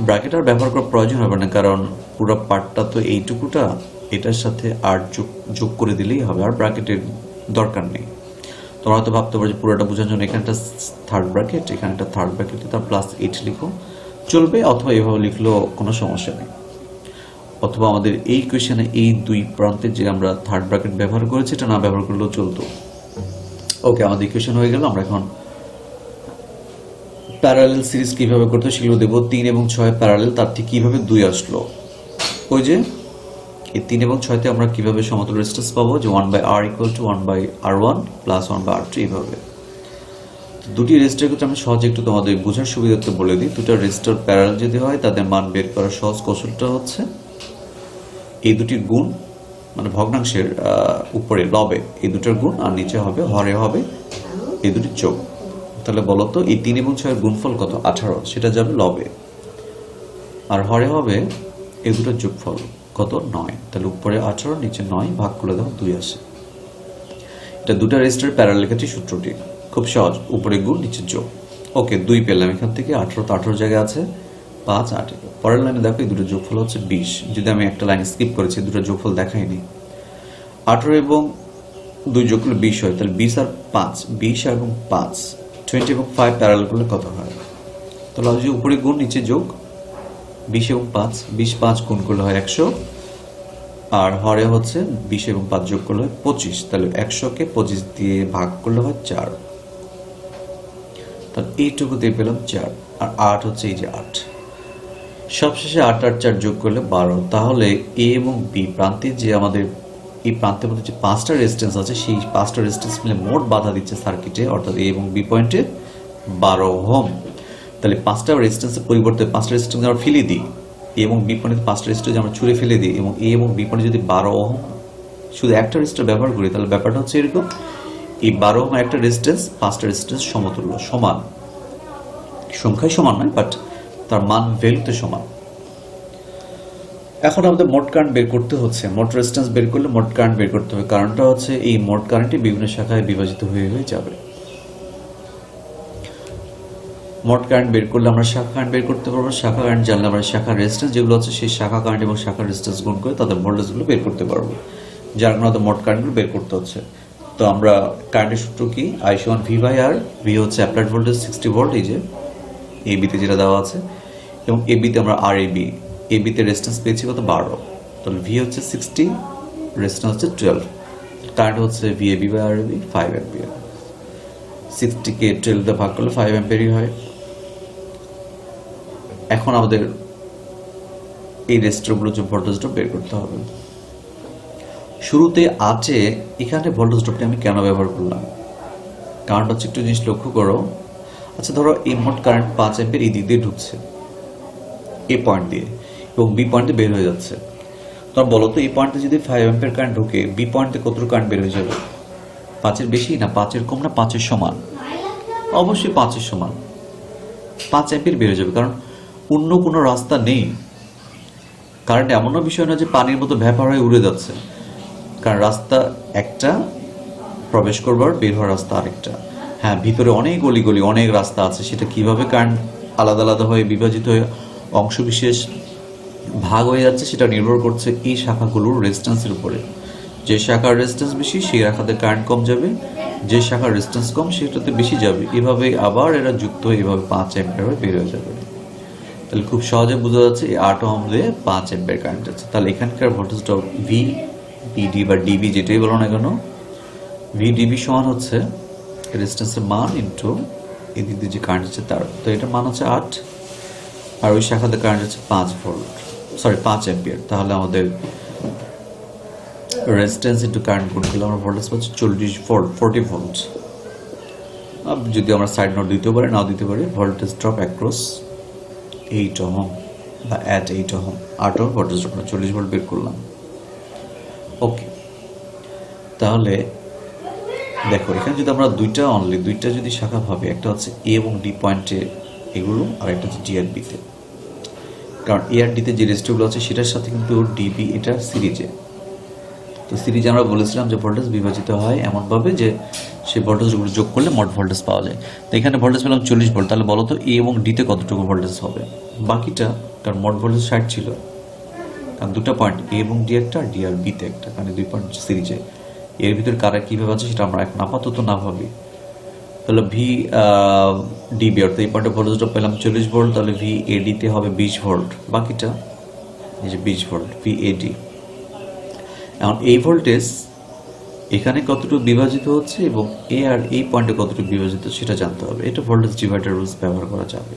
ব্র্যাকেট আর ব্যবহার করার প্রয়োজন হবে না, কারণ পুরো পার্টটা তো এইটুকুটা, এটার সাথে 8 যোগ করে দিলেই হবে, আর ব্র্যাকেটের দরকার নেই। তোমরা হয়তো ভাবতে পারো যে পুরোটা বোঝানোর জন্য এখানে একটা থার্ড ব্র্যাকেট, এখানে একটা থার্ড ব্র্যাকেট, তার প্লাস 8 লিখো, চলবে। অথবা এভাবে লিখলেও কোনো সমস্যা নেই। অথবা আমাদের এই কোয়েশনে এই দুই প্রান্তে যে আমরা থার্ড ব্র্যাকেট ব্যবহার করেছি এটা না ব্যবহার করলেও চলতো। ওকে, আমাদের ইকুয়েশন হয়ে গেল। আমরা এখন প্যারালাল সিরিজ কিভাবে করতে সেগুলো দেবো। 3 এবং 6 প্যারালাল, তার থেকে কিভাবে 2 আসলো? ওই যে এই 3 এবং 6তে আমরা কিভাবে সমতুল্য রেজিস্ট্যান্স পাবো, যে 1/R = 1/R1 প্লাস 1/R2, এইভাবে। দুটি রেজিস্টার ক্ষেত্রে আমি সহজে একটু তোমাদের বোঝার সুবিধার্থে বলে দিই। দুটো রেজিস্টার প্যারালাল যদি হয় তাদের মান বের করার সহজ কৌশলটা হচ্ছে এই দুটির গুণ, মানে ভগ্নাংশের উপরে লবে এই দুটোর গুণ, আর নিচে হবে হরে হবে এই দুটির যোগ। তাহলে বলো তো এই 3 এবং 6 এর গুণফল কত? 18, সেটা যাবে লবে। আর হরে হবে এই দুটোর যোগফল কত? 9। তাহলে উপরে 18, নিচে 9, ভাগ করে দাও 2 আসে। এটা দুটো রেজিস্টার প্যারালাল ক্ষেত্রে সূত্রটি খুব সহজ, উপরে গুণ নিচে যোগ। ওকে, 2 পেলাম এখান থেকে। 18 তো 18 জায়গায় আছে, 5, 8। পরের লাইনে দেখো এই দুটো যোগফল হচ্ছে 20। যদি আমি একটা লাইন স্কিপ করেছি, দুটো যোগফল দেখাইনি। 18 এবং 2 যোগ করলে 20 হয়। তাহলে 20 আর 5, 20 এবং 5, 20 এবং 5 প্যারালাল করলে কত হয়? তাহলে যদি উপরে গুণ নিচে যোগ, 20 এবং 5, 20, 5 গুণ করলে হয় 100, আর হরে হচ্ছে 20 এবং 5 যোগ করলে হয় 25। তাহলে 100কে 25 দিয়ে ভাগ করলে হয় 4। তাহলে এইটুকু দিয়ে পেলাম 4, আর 8 হচ্ছে এই যে 8, সবশেষে 8 আর 4 যোগ করলে 12। তাহলে এ এবং বি প্রান্তে যে আমাদের এই প্রান্তের মধ্যে যে 5টা রেজিস্ট্যান্স আছে, সেই 5টা রেজিস্ট্যান্স মিলে মোট বাধা দিচ্ছে সার্কিটে, অর্থাৎ এ এবং বি পয়েন্টে 12 ওহম। তাহলে 5টা রেজিস্ট্যান্সের পরিবর্তে 5টা রেজিস্ট্যান্স আমরা ফেলে দিই, এ এবং বি পয়েন্টে 5টা রেজিস্ট্যান্স আমরা ছুঁড়ে ফেলে দিই, এবং এ এবং বি পয়েন্টে যদি 12 ওহম শুধু একটা রেজিস্টার ব্যবহার করি, তাহলে ব্যাপারটা হচ্ছে এরকম, এই 12 ওহম একটা রেজিস্ট্যান্স 5টা রেজিস্ট্যান্স সমতুল্য, সমান সংখ্যায় সমান নয়, বাট তার মান ভ্যালুতে সমান। এখন আমাদের মোট কারেন্ট বের করতে হচ্ছে, মোট রেজিস্ট্যান্স বের করলে মোট কারেন্ট বের করতে হবে। কারণটা হচ্ছে এই মোট কারেন্টই বিভিন্ন শাখায় বিভাজিত হয়ে যাবে। মোট কারেন্ট বের করলে আমরা শাখা কারেন্ট বের করতে পারবো, শাখা কারেন্ট জানলে আমরা শাখা রেজিস্ট্যান্স যেগুলো আছে সেই শাখা কারেন্ট এবং শাখা রেজিস্ট্যান্স গুণ করে তাদের ভোল্টেজগুলো বের করতে পারবো, যার কারণে আমাদের মোট কারেন্টগুলো বের করতে হচ্ছে। তো আমরা কারেন্টের সূত্র কি, I সমান V বাই R, V হচ্ছে অ্যাপ্লাইড ভোল্টেজ 60 ভোল্ট, এই যে এ বিতে যেটা দেওয়া আছে, এবং এ বিতে আমরা আর এ বিতে রেজিস্ট্যান্স পেয়েছি কত 12, তাহলে V হচ্ছে 60, রেজিস্ট্যান্স হচ্ছে 12, কারেন্ট হচ্ছে VAB বাই RAB 5 অ্যাম্পিয়ার। 60কে 12 দিয়ে ভাগ করলে 5 অ্যাম্পিয়ারই হয়। এখন আমাদের এই রেজিস্টারগুলো যে ভোল্টেজ ড্রপ বের করতে হবে। শুরুতে আছে এখানে ভোল্টেজ ড্রপটি আমি কেন ব্যবহার করলাম, কারণটা হচ্ছে একটু জিনিস লক্ষ্য করো। আচ্ছা ধরো এই মোট কারেন্ট 5 অ্যাম্পিয়ার এই দিক দিয়ে ঢুকছে এ পয়েন্ট দিয়ে, এবং বি পয়েন্টে বের হয়ে যাচ্ছে। তোমরা বলো তো এই পয়েন্টে যদি 5 অ্যাম্পিয়ার কারেন্ট ঢুকে বি পয়েন্টে কতটুকু কারেন্ট বের হয়ে যাবে? 5-এর বেশি না 5-এর কম না 5-এর সমান? অবশ্যই 5-এর সমান, 5 অ্যাম্পিয়ার বের হয়ে যাবে, কারণ অন্য কোনো রাস্তা নেই। কারেন্ট এমনও বিষয় না যে পানির মতো ভ্যাপার হয়ে উড়ে যাচ্ছে, কারণ রাস্তা একটা, প্রবেশ করবার বের হওয়ার রাস্তা আরেকটা। হ্যাঁ, ভিতরে অনেক গলি অনেক রাস্তা আছে, সেটা কিভাবে কারেন্ট আলাদা আলাদা হয়ে বিভাজিত হয়ে অংশ বিশেষ ভাগ হয়ে যাচ্ছে সেটা নির্ভর করছে এই শাখাগুলোর রেজিস্ট্যান্সের উপরে। যে শাখার রেজিস্ট্যান্স বেশি সেই শাখাতে কারেন্ট কম যাবে, যে শাখার রেজিস্ট্যান্স কম সেটাতে বেশি যাবে। এভাবে আবার এরা যুক্ত হয়ে এভাবে 5 অ্যাম্পিয়ার হয়ে বের হয়ে যাবে। তাহলে খুব সহজে বোঝা যাচ্ছে এই 8 ওহম দিয়ে 5 অ্যাম্পিয়ার কারেন্ট যাচ্ছে। তাহলে এখানকার ভোল্টেজটা ভি বিডি বা ডিবি যেটাই বলো না কেন, ভিডিবি সমান হচ্ছে রেজিস্ট্যান্সের মান ইন্টু এদিক দিয়ে যে কারেন্ট হচ্ছে তার। তো এটার মান হচ্ছে 8, আর ওই শাখাতে কারেন্ট হচ্ছে 5 অ্যাম্পিয়ার। তাহলে আমাদের রেজিস্ট্যান্স ইন্টু কারেন্ট গুণ করলে আমরা ভোল্টেজ পাচ্ছি 40 ভোল্ট। যদি আমরা সাইড নোট দিতে পারি নাও দিতে পারি, ভোল্টেজ ড্রপ অ্যাক্রস 8 ওহম বা at 8 ohm, 8 ohm voltage drop 40 volt বের করলাম। ওকে, তাহলে দেখো এখানে যদি আমরা দুইটা যদি শাখা ভাবে, একটা হচ্ছে এ এবং ডি পয়েন্টে এগুলো, আর একটা হচ্ছে ডি আর বিতে। কারণ এ আর ডিতে যে রেজিস্টারগুলো আছে সেটার সাথে কিন্তু ডিবি এটা সিরিজে। তো সিরিজে আমরা বলেছিলাম যে ভোল্টেজ বিভাজিত হয় এমনভাবে যে সেই ভোল্টেজগুলো যোগ করলে মোট ভোল্টেজ পাওয়া যায়। তো এখানে ভোল্টেজ পেলাম 40 ভোল্ট। তাহলে বলো তো এ এবং ডিতে কতটুকু ভোল্টেজ হবে? বাকিটা, কারণ মোট ভোল্টেজ 60 ছিল, কারণ দুটো পয়েন্ট এ এবং ডি একটা আর ডি আর বিতে একটা, কারণ 2 পয়েন্ট সিরিজে। এর ভিতরে কারা কীভাবে আছে সেটা আমরা এখন আপাতত না ভাবি। তাহলে ভি ডিবি অর্থাৎ এই পয়েন্টে ভোল্টেজটা পেলাম 40 ভোল্ট, তাহলে ভি এডিতে হবে 20 ভোল্ট, বাকিটা এই যে 20 ভোল্ট ভি এডি। এখন এই ভোল্টেজ এখানে কতটুকু বিভাজিত হচ্ছে এবং এ আর এই পয়েন্টে কতটুকু বিভাজিত সেটা জানতে হবে। এটা ভোল্টেজ ডিভাইডার রুলস ব্যবহার করা যাবে।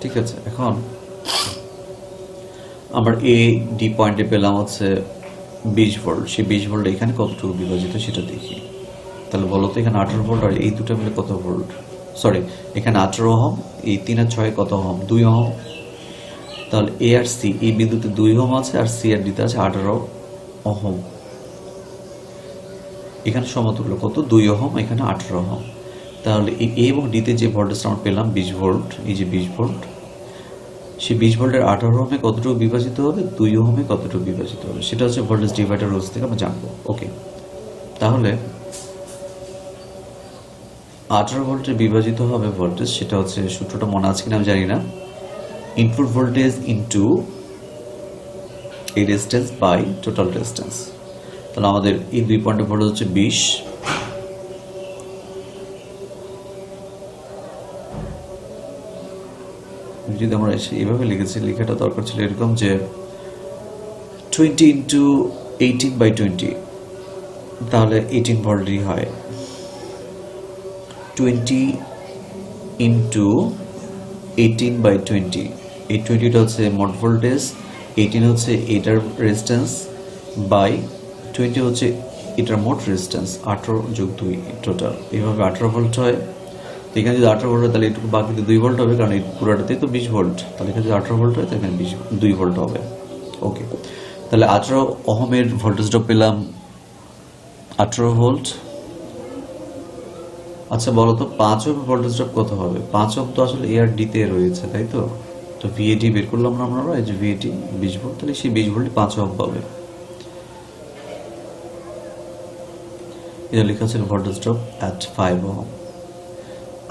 ঠিক আছে, এখন আমরা এ ডি পয়েন্টে পেলাম হচ্ছে 20 ভোল্ট, সেই 20 ভোল্ট এখানে কতটুকু বিভাজিত সেটা দেখি। তাহলে বলো তো এখানে 18 ভোল্ট আর এই দুটো মিলে কত ভোল্ট? সরি, এখানে 18 ওহম, এই 3 আর 6 কত ওহম? 2 ওহম। তাহলে এ আর সি এই বিন্দুতে 2 ওহম আছে, আর সি আর ডিতে আছে 18 ওহম। এখানে সমতুল্য কত? 2 ওহম, এখানে 18 ওহম। তাহলে এই এ এবং ডিতে যে ভোল্টেজটা আমরা পেলাম 20 ভোল্ট, এই যে 20 ভোল্ট, সেই 20 ভোল্টের 18 ওহমে কতটুকু বিভাজিত হবে, 2 ওহমে কতটুকু বিভাজিত হবে, সেটা হচ্ছে ভোল্টেজ ডিভাইডার রুলস থেকে আমরা জানবো। ওকে, তাহলে 18 ভোল্টে বিভাজিত হবে ভোল্টেজ, সেটা হচ্ছে সূত্রটা মনে আছে কিনা আমি জানি না, ইনপুট ভোল্টেজ ইন্টু এই রেজিস্ট্যান্স বাই টোটাল রেজিস্ট্যান্স। তাহলে আমাদের এই 2 পয়েন্টের ভোল্টেজ হচ্ছে 20, যদি আমরা এভাবে লিখেছি, লেখাটা দরকার ছিল এরকম যে 20 ইন্টু 18/20, তাহলে 18 ভোল্টই হয়। 20 ইন্টু 18/20, এই 20টা হচ্ছে মোট ভোল্টেজ, 18 হচ্ছে এটার রেজিস্ট্যান্স বাই 20 হচ্ছে এটার মোট রেজিস্ট্যান্স, 18+2 টোটাল, এইভাবে 18 ভোল্ট হয়। তো এখানে যদি 18 ভোল্ট হয় তাহলে একটু বাকিতে 2 ভোল্ট হবে, কারণ এই পুরোটাতেই তো 20 ভোল্ট, তাহলে এখানে যদি 18 ভোল্ট হয় তাহলে এখানে 2 ভোল্ট হবে। ওকে, তাহলে 18 ওহমের ভোল্টেজ ড্রপ পেলাম 18 ভোল্ট। আচ্ছা বলো তো 5 ওহমের ভোল্টেজ ড্রপ কত হবে? 5 ওহম তো আসলে এ আর ডিতে রয়েছে, তাই তো? তো ভিএটি বের করলাম না আমরা, এই যে ভিএটি 20 ভোল্ট, তাহলে সেই 20 ভোল্টে 5 ওহম পাবে। এটা লেখা ছিল ভোল্টেজ ড্রপ অ্যাট 5 ওহম।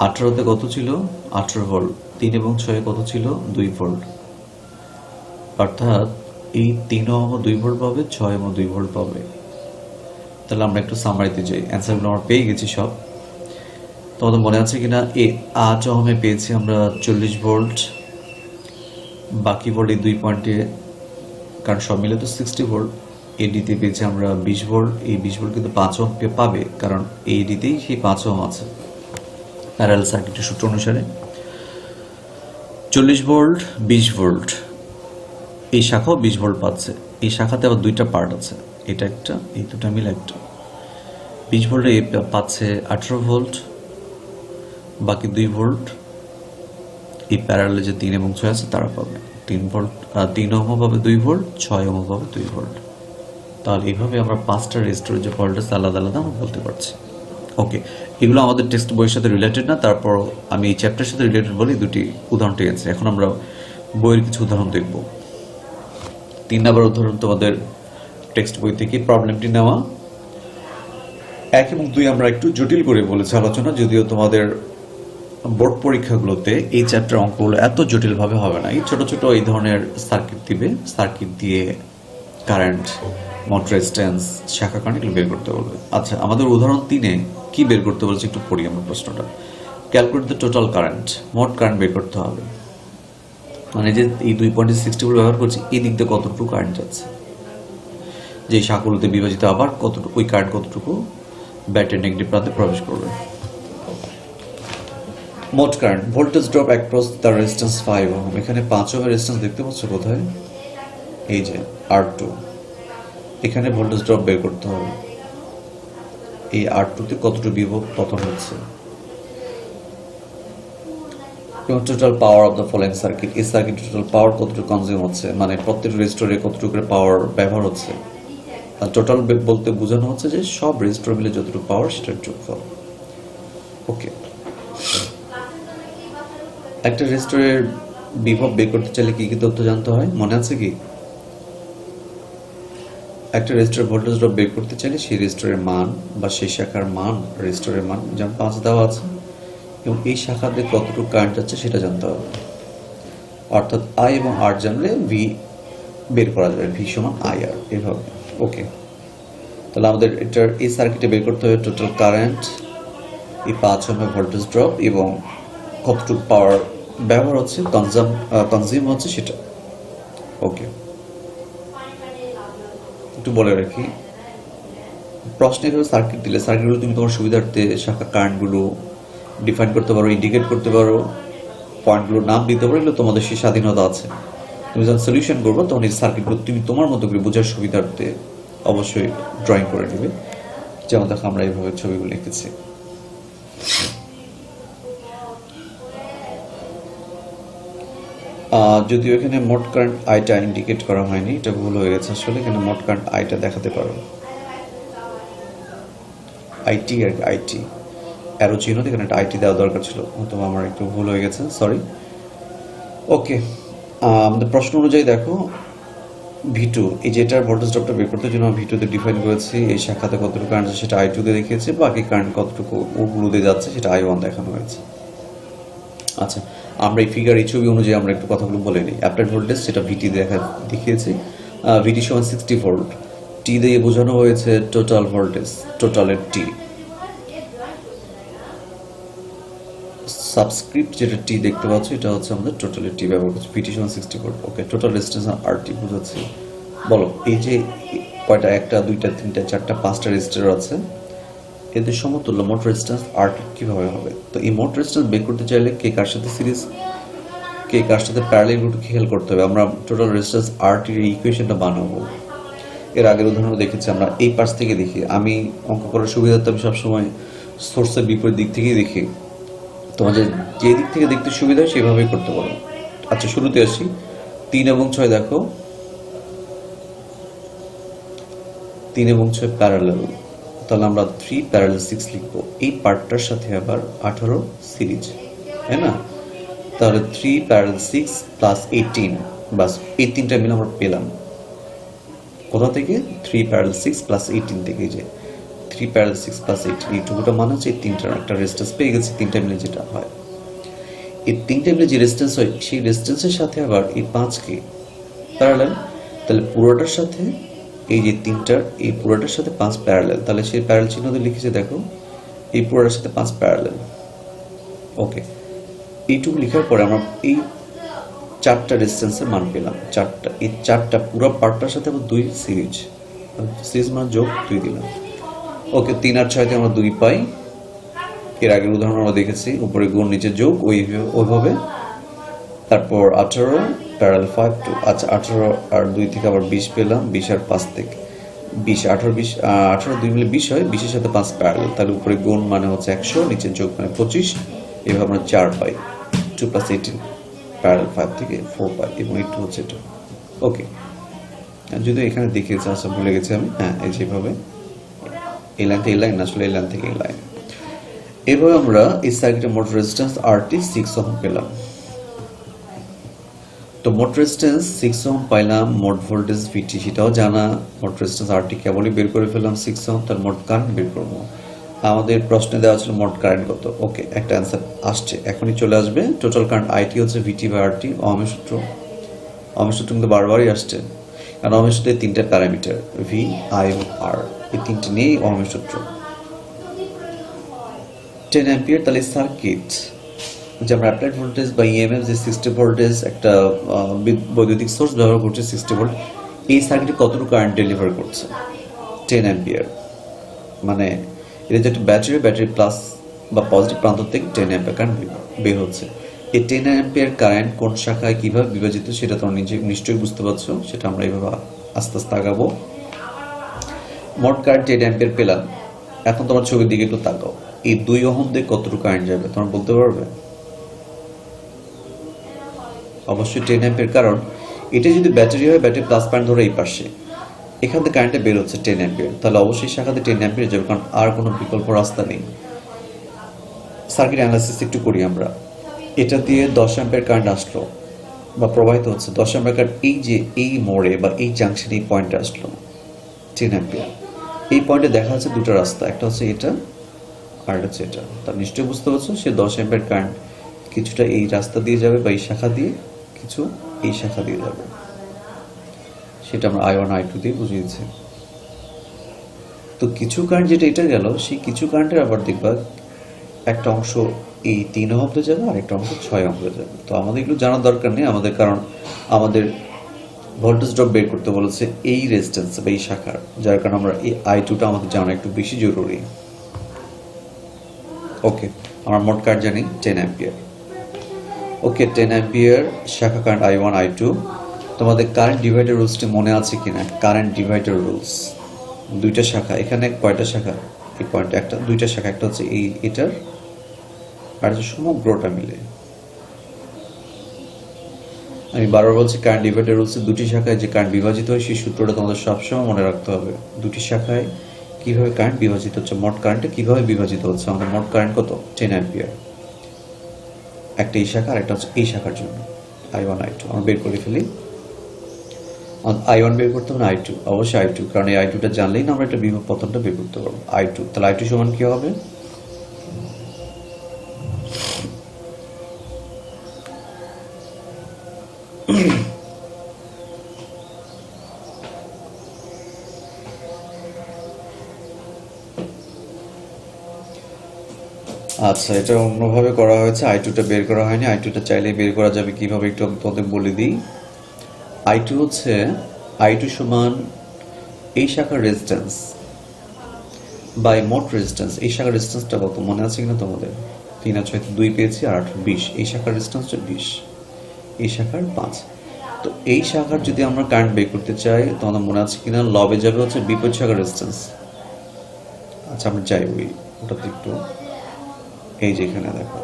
18তে কত ছিল? 18 ভোল্ট। 3 এবং 6 কত ছিল? 2 ভোল্ট। অর্থাৎ এই 3 ওহম 2 ভোল্ট পাবে, 6 ওহম 2 ভোল্ট পাবে। তাহলে আমরা একটু সামারিতে যাই, অ্যান্সারগুলো আমরা পেয়ে গেছি সব। তোমাদের মনে আছে কিনা, 8 ওহমে পেয়েছি আমরা 40 ভোল্ট, বাকি ভোল্ট এই 2 পয়েন্টে, কারণ সব মিলে তো 60 ভোল্ট। এডিতে পেয়েছি আমরা 20 ভোল্ট, এই 20 ভোল্ট কিন্তু 5 ওহম পাবে, কারণ এডিতেই সেই 5 ওহম আছে প্যারালাল সার্কিটের সূত্র অনুসারে। 40 ভোল্ট 20 ভোল্ট, এই শাখাও 20 ভোল্ট পাচ্ছে। এই শাখাতে আবার 2টা পার্ট আছে, এটা একটা, এই দুটা মিলে একটা। 20 ভোল্টে পাচ্ছে 18 ভোল্ট, বাকি 2 ভোল্ট এই প্যারালালে যে 3 এবং 6 আছে তারা পাবে 3 ভোল্ট, 3 ওহম পাবে 2 ভোল্ট, 6 ওহম পাবে 2 ভোল্ট। তাহলে এইভাবে আমরা 5টা রেজিস্টরের যে ভোল্টেজ আলাদা আলাদা আমরা বলতে পারছি। ওকে, এগুলো আমাদের টেক্সট বইয়ের সাথে রিলেটেড না, তারপর আমি এই চ্যাপ্টারের সাথে রিলেটেড বলে দুটি উদাহরণ টেনেছি। এখন আমরা বইয়ের কিছু উদাহরণ দেখব। 3 নম্বর উদাহরণ তোমাদের টেক্সট বই থেকে প্রবলেমটি নেওয়া। 1 এবং 2 আমরা একটু জটিল করে বলেছি আলোচনা, যদিও তোমাদের বোর্ড পরীক্ষাগুলোতে এই চ্যাপ্টার অঙ্কগুলো এত জটিলভাবে হবে না। এই ছোট ছোট এই ধরনের সার্কিট দিবে, সার্কিট দিয়ে কারেন্ট, মোট রেজিস্ট্যান্স, শাখা কারেন্ট এগুলো বের করতে বলবে। আচ্ছা, আমাদের উদাহরণ 3-এ কি বের করতে বলছে একটু পড়ি আমরা প্রশ্নটা। ক্যালকুলেট দ্য টোটাল কারেন্ট, মোট কারেন্ট বের করতে হবে। মানে যে এই 2.60 ভোল্ট ব্যবহার করছি, এই দিক দিয়ে কতটুকু কারেন্ট যাচ্ছে, যে শাখাগুলোতে বিভাজিত, আবার কতটুকু ওই কারেন্ট কতটুকু ব্যাটারি নেগেটিভ প্রান্তে প্রবেশ করবে। মোট current, voltage drop across the resistance 5 ohm. এখানে 5 ওহমের রেজিস্ট্যান্স দেখতে পাচ্ছ কোথায়? এই যে R2, এখানে ভোল্টেজ ড্রপ বের করতে হবে। এই R2-তে কতটুকু বিভব পতন হচ্ছে, এবং total power of the following circuit, এই সার্কিট টোটাল পাওয়ার কতটুকু কনজিউম হচ্ছে, মানে প্রত্যেক রেজিস্টরে কতটুকু পাওয়ার ব্যবহার হচ্ছে। আর টোটাল বলতে বোঝানো হচ্ছে যে সব রেজিস্টর মিলে যতটুকু পাওয়ার সেটার যোগফল। ওকে, একটা রেজিস্টরের বিভব বের করতে চাইলে কি কি তথ্য জানতে হয় মনে আছে কি? একটা রেজিস্টরের ভোল্টেজ ড্রপ বের করতে চাইলে সেই রেজিস্টরের মান বা সেই শাখার মান, রেজিস্টরের মান যেমন 5 দেওয়া আছে, এবং এই শাখাতে কতটুকু কারেন্ট যাচ্ছে সেটা জানতে হবে। অর্থাৎ I এবং R জানলে V বের করা যাবে, V সমান IR, এভাবে। ওকে, তাহলে আমাদের এটার এই সার্কিটে বের করতে হবে টোটাল কারেন্ট, এই 5 ওহমের ভোল্টেজ ড্রপ, এবং কতটুকু পাওয়ার ব্যবহার হচ্ছে, কনজিউম হচ্ছে সেটা। ওকে, একটু বলে রাখি, প্রশ্নের সার্কিট দিলে সার্কিটগুলো তুমি তোমার সুবিধার্থে শাখা কারেন্টগুলো ডিফাইন করতে পারো, ইন্ডিকেট করতে পারো, পয়েন্টগুলোর নাম দিতে পারো, এগুলো তোমাদের সেই স্বাধীনতা আছে। তুমি যখন সলিউশন করবো তখন এই সার্কিটগুলো তুমি তোমার মতো করে বোঝার সুবিধার্থে অবশ্যই ড্রয়িং করে নেবে। যেমন দেখো আমরা এইভাবে ছবিগুলো লিখেছি। যদিও এখানে মোট কারেন্ট আইটা ইন্ডিকেট করা হয়নি, এটা ভুল হয়ে গেছে আসলে। এখানে মোট কারেন্ট আইটা দেখাতে পারো, আইটি আর আইটি অ্যারো চিহ্ন, এখানে একটা আইটি দেওয়া দরকার ছিল, হয়তো আমার একটু ভুল হয়ে গেছে, সরি। ওকে, আমাদের প্রশ্ন অনুযায়ী দেখো V2, এই যে এটার ভোল্টেজ ড্রপটা বের করতে জন্য V2-তে ডিফাইন করেছি, এই শাখাতে কতটুকু কারেন্ট আছে সেটা I2-তে দেখিয়েছে, বাকি কারেন্ট কতটুকু ওগুলোতে যাচ্ছে সেটা I1 দেখানো হয়েছে। আচ্ছা, আমরা এই ফিগার, এই ছবি অনুযায়ী আমরা একটু কথাগুলো বলে নিই। অ্যাপ্লাইড ভোল্টেজ সেটা VT দেখিয়েছি, VT সমান 60 ভোল্ট, T দিয়ে বোঝানো হয়েছে টোটাল ভোল্টেজ, টোটালের T, সাবস্ক্রিপ্ট যেটা T দেখতে পাচ্ছ এটা হচ্ছে আমাদের টোটালের T ব্যবহার করছি, VT সমান 60 ভোল্ট। ওকে, টোটাল রেজিস্ট্যান্স RT বোঝাচ্ছি। বলো, এই যে কয়টা, 1টা 2টা 3টা 4টা 5টা রেজিস্টর আছে, এদের সমতুল্য মোট রেজিস্ট্যান্স আর কিভাবে হবে? তো এই মোট রেজিস্ট্যান্স বের করতে চাইলে কে কার সাথে সিরিজ, কে কার সাথে প্যারালাল রুট খেয়াল করতে হবে। আমরা টোটাল রেজিস্ট্যান্স আর টির ইকুয়েশনটা বানাবো। এর আগের উদাহরণ দেখেছি আমরা এই পাশ থেকে দেখি। আমি অঙ্ক করার সুবিধাতে আমি সবসময় সোর্সের বিপরীত দিক থেকেই দেখি। তোমাদের যে দিক থেকে দেখতে সুবিধা হয় সেভাবেই করতে পারো। আচ্ছা, শুরুতে আসি। 3 এবং 6 দেখো, 3 এবং 6 প্যারালাল, তাহলে আমরা 3 প্যারালাল 6 লিখবো। এই পার্টটার সাথে আবার 18 সিরিজ, তাই না? তাহলে 3 প্যারালাল 6 প্লাস 18, বাস এই তিনটা মিলে আমরা পেলাম। কোথা থেকে? 3 প্যারালাল 6 প্লাস 18 থেকে। যে 3 প্যারালাল 6 প্লাস 18, এইটুকুটা মানে হচ্ছে এই তিনটার একটা রেজিস্ট্যান্স পেয়ে গেছি। তিনটা মিলে যেটা হয়, এই তিনটা মিলে যে রেজিস্ট্যান্স হয় সেই রেজিস্ট্যান্সের সাথে আবার এই 5কে প্যারালাল, তাহলে পুরোটার সাথে এই যে তিনটার, এই পুরোটার সাথে 5 প্যারালাল। তাহলে সেই প্যারালাল চিহ্ন দিয়ে লিখেছে দেখো, এই পুরোটার সাথে 5 প্যারালাল। ওকে, এইটুকু লেখার পরে আমরা এই 4টা রেজিস্ট্যান্সের মান পেলাম। 4টা, এই 4টা পুরো পার্টটার সাথে আবার 2 সিরিজ, সিরিজ মানে যোগ 2 দিলাম। ওকে, 3 আর 6 তে আমরা 2 পাই। এর আগের উদাহরণ আমরা দেখেছি, উপরে গুণ নিচে যোগ ওইভাবে। তারপর 18 প্যারালাল 5 2। আচ্ছা, 18 আর 2 থেকে আবার 20 পেলাম। 20 আর 5 থেকে 20, 18 2 মিলে 20 হয়। 20 এর সাথে 5 প্যারালাল, তাহলে উপরে গুণ মানে হচ্ছে 100, নিচে যোগ মানে 25। এভাবে আমরা 4 পাই। 2 প্লাস 18 প্যারালাল 5 থেকে 4 পাই, এবং একটু হচ্ছে এটা। ওকে, যদি এখানে দেখিয়েছে, আচ্ছা ভুলে গেছি আমি। হ্যাঁ, এই যেভাবে এই লাইন থেকে এই লাইন, আসলে এই লাইন থেকে এই লাইন। এভাবে আমরা এই সার্কিটের মোট রেজিস্ট্যান্স আরটি 6 ওহম পেলাম। তো মোট রেজিস্ট্যান্স 6 ওহম পাইলাম, মোট ভোল্টেজ ভিটি সেটাও জানা, মোট রেজিস্ট্যান্স আরটি কেবলই বের করে ফেললাম 6 ওহম। তার মোট কারেন্ট বের করবো। আমাদের প্রশ্নে দেওয়া ছিল মোট কারেন্ট কত। ওকে, একটা অ্যান্সার আসছে, এখনই চলে আসবে। টোটাল কারেন্ট আইটি হচ্ছে ভিটি বাই আরটি, ওহমের সূত্র। ওহমের সূত্র কিন্তু বারবারই আসছে, কারণ ওহমের সূত্রে 3টা প্যারামিটার ভি, আই এবং আর, এই 3টে নিয়েই ওহমের সূত্র। 10 অ্যাম্পিয়ার, তাহলে সার্কিট যে আমরা অ্যাপ্লাইড ভোল্টেজ বা ইএমএফ যে 60 ভোল্টেজ একটা বৈদ্যুতিক সোর্স ব্যবহার করছে 60 ভোল্ট, এই সার্কিটে কতটুকু কারেন্ট ডেলিভার করছে? 10 অ্যাম্পিয়ার। মানে এটা যে একটা ব্যাটারি প্লাস বা পজিটিভ প্রান্ত থেকে 10 অ্যাম্পিয়ার কারেন্ট বের হচ্ছে। এই 10 অ্যাম্পিয়ার কারেন্ট কোন শাখায় কিভাবে বিভাজিত সেটা তোমরা নিশ্চয়ই বুঝতে পারছো। সেটা আমরা এইভাবে আস্তে আস্তে আগাবো। মোট কারেন্ট 10 অ্যাম্পিয়ার পেলাম। এখন তোমার ছবির দিকে একটু তাকাও, এই 2 ওহম দিয়ে কতটুকু কারেন্ট যাবে তোমরা বলতে পারবে? অবশ্যই 10 অ্যাম্পিয়ার, কারণ এটা যদি ব্যাটারি হয়, ব্যাটারি প্লাস পয়েন্ট ধরো এই পাশে, এখান থেকে কারেন্টটা বের হচ্ছে 10 অ্যাম্পিয়ার, তাহলে অবশ্যই শাখাতে 10 অ্যাম্পিয়ার যাবে, কারণ আর কোনো বিকল্প রাস্তা নেই। সার্কিট অ্যানালাইসিস একটু করি আমরা। এটা দিয়ে 10 অ্যাম্পিয়ার কারেন্ট আসলো বা প্রবাহিত হচ্ছে। 10 অ্যাম্পিয়ার কারেন্ট এই যে এই মোড়ে বা এই জাংশনে এই পয়েন্টে আসলো 10 অ্যাম্পিয়ার। এই পয়েন্টে দেখা যাচ্ছে দুটো রাস্তা, একটা হচ্ছে এটা আর এটা হচ্ছে এটা। তার নিশ্চয়ই বুঝতে পারছো, সে 10 অ্যাম্পিয়ার কারেন্ট কিছুটা এই রাস্তা দিয়ে যাবে বা এই শাখা দিয়ে, কিছু এই শাখা দিয়ে যাবে। সেটা আমরা I1 I2 দিয়ে বুঝিয়েছি। তো কিছু কারেন্ট যেটা এটা গেল, সেই কিছু কারেন্টের আবার দেখবা একটা অংশ এই 3 ওহমে যাবে আর একটা অংশ 6 ওহমে যাবে। তো আমাদের এগুলো জানার দরকার নেই আমাদের, কারণ আমাদের ভোল্টেজ ড্রপ বের করতে বলেছে এই রেজিস্ট্যান্স বা এই শাখার, যার কারণে আমরা এই I2টা আমাদের জানা একটু বেশি জরুরি। ওকে, আমরা মোট কারেন্ট জানি 10 অ্যাম্পিয়ার। ওকে, 10 অ্যাম্পিয়ার শাখা কারেন্ট I1 I2। তোমাদের কারেন্ট ডিভাইডার রুলসটি মনে আছে কিনা? কারেন্ট ডিভাইডার রুলস, দুইটা শাখা, এখানে কয়টা শাখা? এই পয়েন্টে একটা, দুইটা শাখা, একটা হচ্ছে এই এটার আর হচ্ছে সমগ্রটা মিলে। আমি বারবার বলছি কারেন্ট ডিভাইডার রুলসে দুটি শাখায় যে কারেন্ট বিভাজিত হয় সেই সূত্রটা তোমাদের সবসময় মনে রাখতে হবে। দুটি শাখায় কিভাবে কারেন্ট বিভাজিত হচ্ছে, মোট কারেন্টে কিভাবে বিভাজিত হচ্ছে। আমাদের মোট কারেন্ট কত? 10 অ্যাম্পিয়ার। একটা এই শাখা আর একটা হচ্ছে এই শাখার জন্য I1 I2 আমরা বের করে ফেলি। I1 বের করতে হবে না I2? অবশ্যই I2, কারণ এই I2টা জানলেই না আমরা একটা বিভব পতনটা বের করতে পারবো। I2, তাহলে I2 সমান কি হবে? আচ্ছা, এটা অন্যভাবে করা হয়েছে, I2টা বের করা হয়নি। I2টা চাইলেই বের করা যাবে কিভাবে একটু আমি তোমাদের বলে দিই। I2 হচ্ছে I2 সমান এই শাখার রেজিস্ট্যান্স বাই মোট রেজিস্ট্যান্স। এই শাখার রেজিস্ট্যান্সটা কত মনে আছে কিনা তোমাদের? 3 আর 6 2 পেয়েছি, আর 8 20। এই শাখার রেজিস্ট্যান্সটা 20, এই শাখার 5। তো এই শাখার যদি আমরা কারেন্ট বের করতে চাই, তোমাদের মনে আছে কিনা লবে যাবে হচ্ছে বিপরীত শাখার রেজিস্ট্যান্স। আচ্ছা আমরা যাই ওটাতে একটু, এই যে এখানে দেখো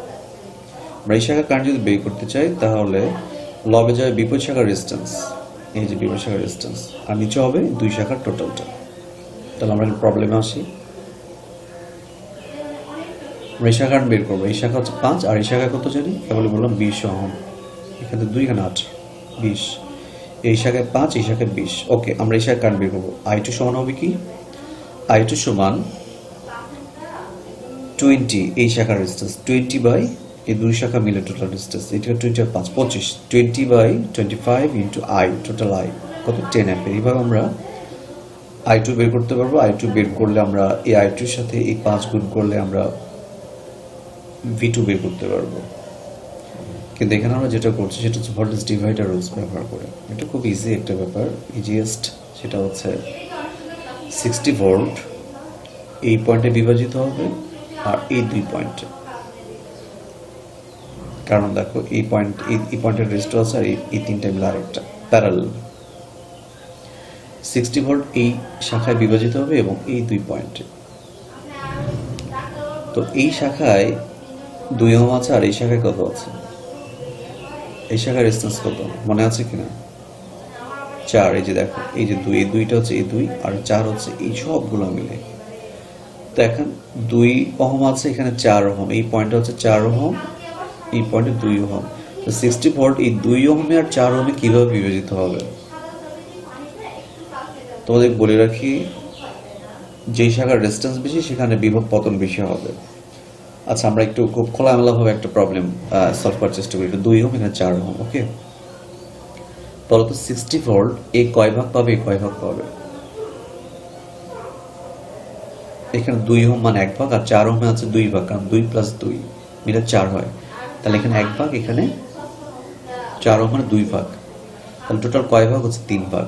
আমরা এই শাখার কারেন্ট যদি বের করতে চাই তাহলে লবে যাবে বিপরীত শাখার রেজিস্ট্যান্স, এই যে বিপরীত শাখার রেজিস্ট্যান্স, আর নিচে হবে 2 শাখার টোটালটা। তাহলে আমরা প্রবলেমে আসি, আমরা এই শাখা বের করবো। এই শাখা হচ্ছে 5 আর এই শাখা কত জানি, কেবল বললাম 20 ওহম। এখানে 2 এখানে 8 20, এই শাখায় 5 এই শাখায় 20। ওকে, আমরা এই শাখা কারেন্ট বের করবো। I2 সমান হবে কি, I2 সমান 20 এই শাখার রেজিস্ট্যান্স, 20 বাই এই 2 শাখা মিলে টোটাল রেজিস্ট্যান্স, এটা 20 আর 5 25, 20 by 25 into I total I কত 10 অ্যাম্পিয়ার। এইভাবে আমরা I2 বের করতে পারবো। I2 বের করলে আমরা এই I2 এর সাথে এই 5 গুণ করলে আমরা V2 বের করতে পারবো। কিন্তু এখানে আমরা যেটা করছি সেটা হচ্ছে ভোল্টেজ ডিভাইডার রুলস ব্যবহার করে। এটা খুব ইজি একটা ব্যাপার, ইজিয়েস্ট। সেটা হচ্ছে 60 ভোল্ট এই পয়েন্টে বিভাজিত হবে আর এই 2 পয়েন্টে, কারণ দেখো এই পয়েন্টের রেজিস্টর আছে আর এই 3টা মিলে আরেকটা প্যারালাল। 60 ভোল্ট এই শাখায় বিভাজিত হবে এবং এই 2 পয়েন্টে। তো এই শাখায় 2 ওহম আছে আর এই শাখায় কত আছে, এই শাখার রেজিস্ট্যান্স কত মনে আছে কিনা, 4। এই যে দেখো এই যে 2, এই 2টা হচ্ছে এই 2 আর 4 হচ্ছে এই সবগুলো মিলে। তো এখন 2 ওহম আছে, এখানে 4 ওহম, এই পয়েন্টটা হচ্ছে 4 ওহম, এই পয়েন্টে 2 ওহম। তো 60 ভোল্ট এই 2 ওহমে আর 4 ওহমে কিভাবে বিভাজিত হবে? তোমাদের বলে রাখি, যেই শাখার রেজিস্ট্যান্স বেশি সেখানে বিভব পতন বেশি হবে। আচ্ছা আমরা একটু খুব খোলামেলাভাবে একটা প্রবলেম সলভ করার চেষ্টা করি। 2 ওহম এখানে 4 ওহম, ওকে। বলো তো 60 ভোল্ট এই কয় ভাগ পাবে, কয় ভাগ পাবে? এখানে 2 ওহম মানে 1 ভাগ, আর 4 ওহমে আছে 2 ভাগ, কারণ 2 প্লাস 2 মিলে 4 হয়। তাহলে এখানে 1 ভাগ, এখানে 4 ওহম মানে 2 ভাগ, তাহলে টোটাল কয় ভাগ হচ্ছে 3 ভাগ।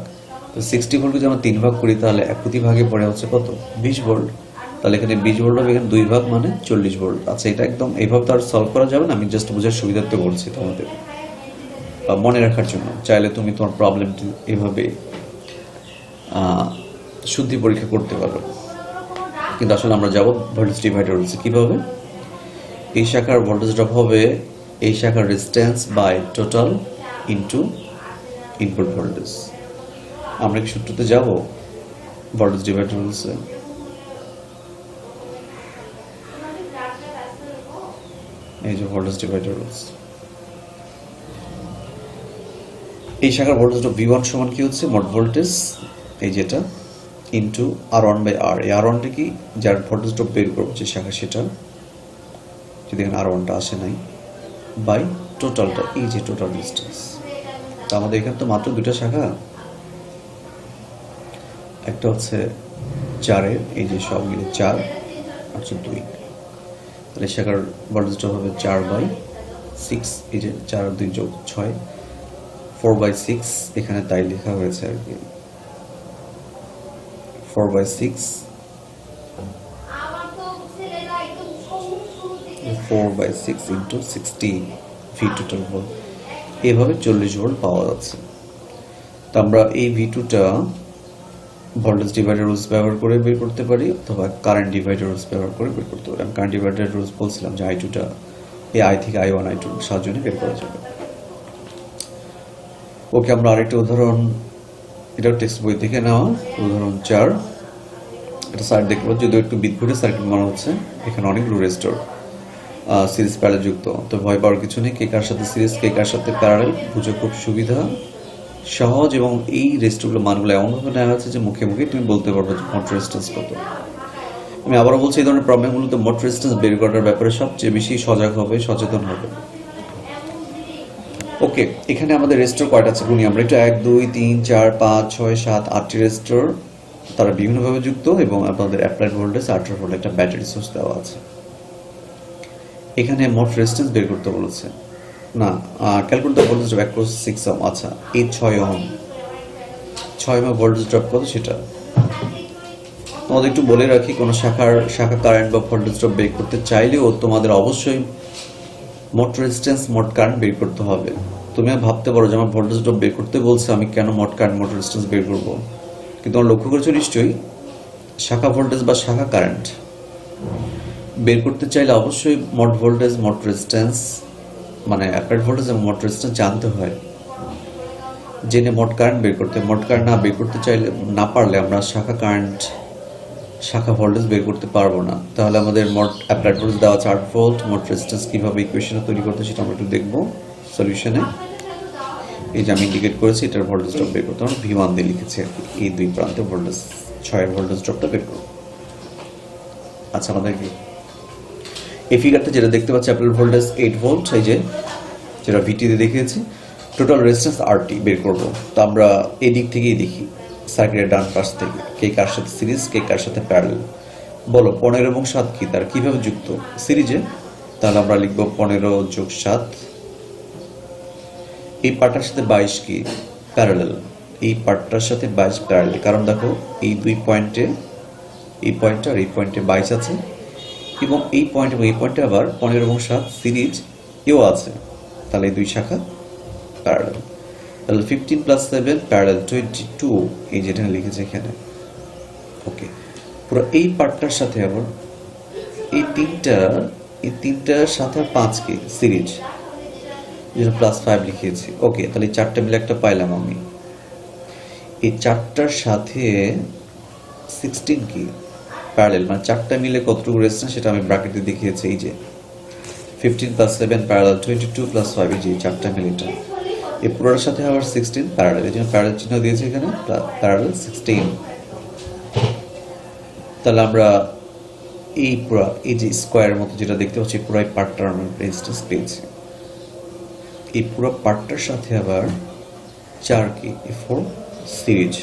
তো 60 ভোল্টকে যদি আমরা 3 ভাগ করি তাহলে প্রতি ভাগে পড়ে হচ্ছে কত, 20 ভোল্ট। তাহলে এখানে 20 ভোল্ট হবে, এখানে 2 ভাগ মানে 40 ভোল্ট। আচ্ছা এটা একদম এইভাবে তো আর সলভ করা যাবে না, আমি জাস্ট বোঝার সুবিধার্থে বলছি তোমাদের, মনে রাখার জন্য। চাইলে তুমি তোমার প্রবলেমটি এভাবে শুদ্ধি পরীক্ষা করতে পারো। কিন্তু আসলে আমরা যাব ভোল্টেজ ডিভাইডার রুলসে। কীভাবে? এই শাখার ভোল্টেজ ড্রপ হবে এই শাখার resistance by total into input voltage. আমরা কি সূত্রতে যাব ভোল্টেজ ডিভাইডার রুলসে? এই যে ভোল্টেজ ডিভাইডার রুলস, এই শাখার ভোল্টেজ ড্রপ V1 সমান কি হচ্ছে, মোট ভোল্টেজ এই যেটা ইনটু R1 বাই R। এই R1টা কি, যার ভোল্টেজ ড্রপ বের করবো যে শাখা সেটা, যদি এখানে R1টা আসে নাই, বাই টোটালটা এই যে টোটাল ডিস্টেন্স। তো আমাদের এখানে তো মাত্র 2টা শাখা, একটা হচ্ছে 4-এর, এই যে সব মিলে 4 আর 2, তাহলে শাখার ভোল্টেজ ড্রপ হবে 4/6, এই যে 4 আর 2 যোগ 6, 4/6 এখানে তাই লেখা হয়েছে আর কি, 4/6 ইন্টু 60 ভি টোটাল ভোল্ট, এভাবে 40 ভোল্ট পাওয়া যাচ্ছে। তো আমরা এই V2টা ভোল্টেজ ডিভাইডার রুলস ব্যবহার করে বের করতে পারি, অথবা কারেন্ট ডিভাইডার রুলস ব্যবহার করে বের করতে পারি। আমি কারেন্ট ডিভাইডার রুলস বলছিলাম যে I2টা এই I থেকে I1 I2 সাহায্যে বের করা যাবে। ওকে, আমরা আরেকটা উদাহরণ, এটা টেক্সট বই থেকে নেওয়া, উদাহরণ 4। এটা সার্কিট দেখতে পাচ্ছি, যদিও একটু বিদ্যুতের সার্কিট মনে হচ্ছে। এখানে অনেকগুলো রেজিস্টর সিরিজ প্যারালেল যুক্ত, তো ভয় পাওয়ার কিছু নেই। কে কার সাথে সিরিজ, কে কার সাথে প্যারালেল বুঝে খুব সুবিধা, সহজ। এবং এই রেজিস্টরগুলো মানগুলো এমনভাবে নেওয়া হচ্ছে যে মুখে মুখে তুমি বলতে পারবে যে মোট রেজিস্ট্যান্স কত। আমি আবারও বলছি, এই ধরনের প্রবলেমগুলোতে মোট রেজিস্ট্যান্স বের করার ব্যাপারে সবচেয়ে বেশি সজাগ হবে, সচেতন হবে। ওকে, এখানে আমাদের রেজিস্টর কয়টা আছে গুনি আমরা একটু, 1 2 3 4 5 6 7 8টি রেজিস্টর, তারা বিভিন্নভাবে যুক্ত, এবং আপনাদের অ্যাপ্লাইড ভোল্টেজ 18 ভোল্ট একটা ব্যাটারি সোর্স দেওয়া আছে। এখানে মোট রেজিস্ট্যান্স বের করতে বলেছে না, calculate the voltage drop across 6 ohm. আচ্ছা এই 6 ওহম ভোল্টেজ ড্রপ কত সেটা তোমাদের একটু বলে রাখি, কোনো শাখা কারেন্ট বা ভোল্টেজ ড্রপ বের করতে চাইলেও তোমাদের অবশ্যই মোট রেজিস্ট্যান্স মোট কারেন্ট বের করতে হবে। তুমি ভাবতে পারো যে আমার ভোল্টেজ ড্রপ বের করতে বলছে, আমি কেন মোট কারেন্ট মোট রেজিস্ট্যান্স বের করবো? কিন্তু তোমরা লক্ষ্য করেছো নিশ্চয়ই, শাখা ভোল্টেজ বা শাখা কারেন্ট বের করতে চাইলে অবশ্যই মোট ভোল্টেজ মোট রেজিস্ট্যান্স মানে অ্যাপ্লাইড ভোল্টেজ এবং মোট রেজিস্ট্যান্স জানতে হয়, জেনে মোট কারেন্ট বের করতে। মোট কারেন্ট না বের করতে চাইলে, না পারলে আমরা শাখা কারেন্ট শাখা ভোল্টেজ বের করতে পারবো না। তাহলে আমাদের মোট অ্যাপ্লাইড ভোল্টেজ দেওয়া আছে 8 ভোল্ট, মোট রেজিস্ট্যান্স কীভাবে ইকুয়েশনে তৈরি করতে সেটা আমরা একটু দেখবো সলিউশনে। এই যে আমি ইন্ডিকেট করেছি, এটার ভোল্টেজ ড্রপ বের করতে আমরা V1 দিয়ে লিখেছি আর কি। এই দুই প্রান্তে ভোল্টেজ 6 ভোল্টেজ ড্রপটা বের করবো। আচ্ছা, আমাদের কি এই ফিগারটা যেটা দেখতে পাচ্ছি অ্যাপ্লাইড ভোল্টেজ 8 ভোল্ট, এই যে যেটা VT দিয়ে দেখিয়েছি, টোটাল রেজিস্ট্যান্স RT বের করবো। তো আমরা এই দিক থেকেই দেখি, সার্কিটের ডান পাশ থেকে, কে কার সাথে সিরিজ, কে কার সাথে প্যারালাল। বলো 15 এবং 7 কি, তার কিভাবে যুক্ত? সিরিজে। তাহলে আমরা লিখবো 15 যোগ 7। এই পার্টটার সাথে 22 কি, প্যারালাল। এই পার্টটার সাথে 22 প্যারালাল, কারণ দেখো এই দুই পয়েন্টে, এই পয়েন্টে আর এই পয়েন্টে 22 আছে, এবং এই পয়েন্ট এবং এই পয়েন্টে আবার 15 এবং 7 সিরিজ এও আছে। তাহলে এই দুই শাখা প্যারালাল। তাহলে 15 + 7 প্যারালাল 22, এই যেটা লিখেছে এখানে। ওকে, পুরো এই পার্টটার সাথে আবার এই তিনটার সাথে 5 কি সিরিজ, যেটা +5 লিখিয়েছি। ওকে, তাহলে এই চারটা মিলে একটা পাইলাম আমি। এই চারটার সাথে 16 কি প্যারালাল, মানে চারটা মিলে কতটুকু রেজিস্ট্যান্স সেটা আমি ব্র্যাকেটে দেখিয়েছি। এই যে 15 + 7 প্যারালাল 22 + 5, এই যে চারটা মিলে এটা। এই পুরোটার সাথে আবার 16 প্যারালাল, এই জন্য প্যারালাল চিহ্ন দিয়েছি এখানে, প্যারালাল 16। তাহলে আমরা এই পুরো এই যে স্কোয়ারের মতো যেটা দেখতে পাচ্ছি, পুরো এই পার্টটার আমরা রেজিস্ট্যান্স পেয়েছি। এই পুরো পার্টটার সাথে আবার 4 কি 4 সিরিজ।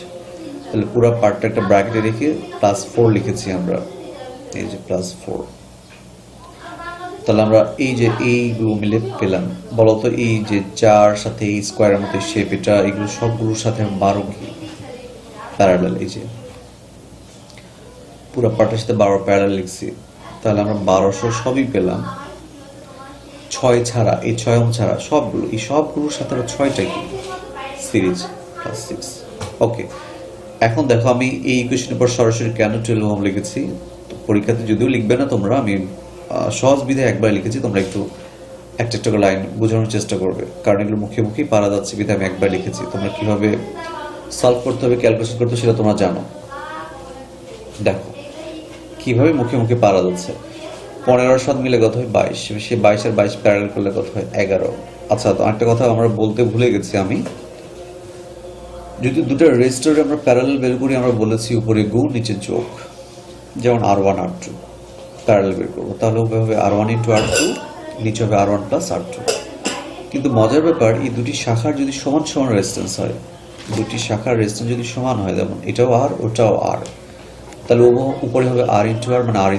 তাহলে পুরো পার্টটা একটা ব্র্যাকেটে রেখে +4 লিখেছি আমরা, এই যে +4। তাহলে আমরা এই যে এইগুলো মিলে পেলাম। বলতো এই যে 4 সাথে এই স্কোয়ারের মতো শেপ, এটা এগুলো সবগুলোর সাথে 12 কি প্যারালাল। এই যে পুরো পার্টের সাথে 12 প্যারালাল লিখছি। তাহলে আমরা 1200 সবই পেলাম, 6 ছাড়া, এই 6 ওহম ছাড়া সবগুলো, এই সবগুলোর সাথে 6টা কি সিরিজ +6। ওকে, এখন দেখো আমি এই ইকুয়েশনের পর সরাসরি কেন 12 ওহম লিখেছি। তো পরীক্ষাতে যদিও লিখবে না তোমরা, আমি সহজ বিধায় একবার লিখেছি, তোমরা একটু একটা একটা লাইন বোঝানোর চেষ্টা করবে, কারণ এগুলো মুখে মুখেই পারা যাচ্ছে বিধায় আমি একবার লিখেছি। তোমরা কিভাবে সলভ করতে হবে, ক্যালকুলেশন করতে সেটা তোমরা জানো। দেখো কিভাবে মুখে মুখে পারা যাচ্ছে। 15 আর 7 মিলে কত হয় 22, সে 22 আর 22 প্যারালাল করলে কত হয় 11। আচ্ছা, তো একটা কথা আমরা বলতে ভুলে গেছি, আমি যদি দুটো রেজিস্টারে আমরা প্যারালাল বের করি, আমরা বলেছি উপরে গুণ নিচে যোগ, যেমন R1 R2 প্যারালাল বের করবো, তাহলে হবে R1 × R2, নিচে হবে R1 + R2। কিন্তু মজার ব্যাপার, এই দুটি শাখার যদি সমান সমান রেজিস্ট্যান্স হয়, দুটি শাখার রেজিস্ট্যান্স যদি সমান হয়, যেমন এটাও R ওটাও R, তাহলে উপরে হবে R × R মানে R²,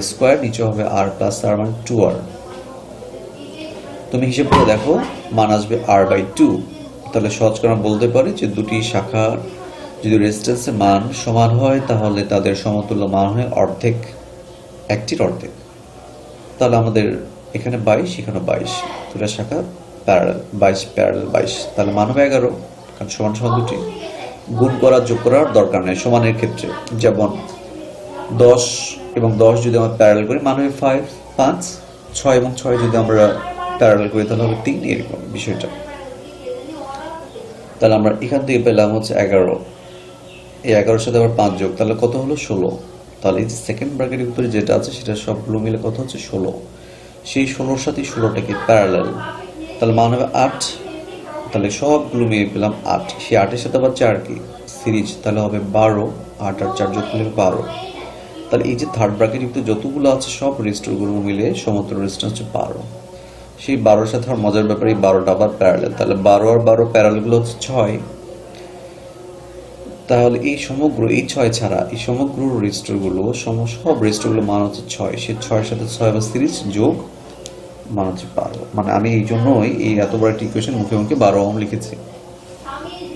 নিচে হবে R + R মানে 2R। তুমি হিসেব করে দেখো, মান আসবে R/2। তাহলে সহজ করে বলতে পারি যে দুটি শাখার যদি রেজিস্ট্যান্সের মান সমান হয়, তাহলে তাদের সমতুল্য মান হয় অর্ধেক, একটির অর্ধেক। তাহলে আমাদের এখানে 22, এখানে 22, দুটা শাখা প্যারালাল, 22 প্যারালাল 22, তাহলে মান হবে 11, কারণ সমান সমান দুটি। গুণ করা যোগ করার দরকার নেই সমানের ক্ষেত্রে। যেমন 10 এবং 10 যদি আমরা প্যারালাল করি, মান হবে 5, 6 এবং 6 যদি আমরা প্যারালাল করি তাহলে হবে 3, এরকম বিষয়টা। তাহলে আমরা এখান থেকে পেলাম হচ্ছে 11, এই 11-এর সাথে আবার 5 যোগ, তাহলে কত হলো 16। তাহলে এই যে সেকেন্ড ব্র্যাকেটের ভিতরে যেটা আছে সেটা সবগুলো মিলে কত হচ্ছে 16। সেই 16-র সাথে 16টাকে প্যারালাল, তাহলে মান হবে 8। তাহলে সবগুলো মিলে পেলাম 8। সেই 8-এর সাথে আবার 4 কি সিরিজ, তাহলে হবে 12। 8 আর 4 যোগ করলে 12। তাহলে এই যে থার্ড ব্র্যাকেটের ভিতরে যতগুলো আছে সব রেজিস্টারগুলো মিলে সমতুল্য রেজিস্ট্যান্স হচ্ছে 12। সেই 12-এর সাথে আর মজার ব্যাপারে এই 12টা আবার প্যারালাল, তাহলে 12 আর 12 প্যারালালগুলো হচ্ছে 6। তাহলে এই সমগ্র, এই 6 ছাড়া এই সমগ্র রেজিস্টারগুলো, সব রেজিস্টারগুলো মান হচ্ছে 6। সেই 6-এর সাথে 6 আবার সিরিজ যোগ, মান হচ্ছে 12। মানে আমি এই জন্যই এই এত বড় একটা ইকুয়েশন মুখে মুখে 12 ওহম লিখেছি।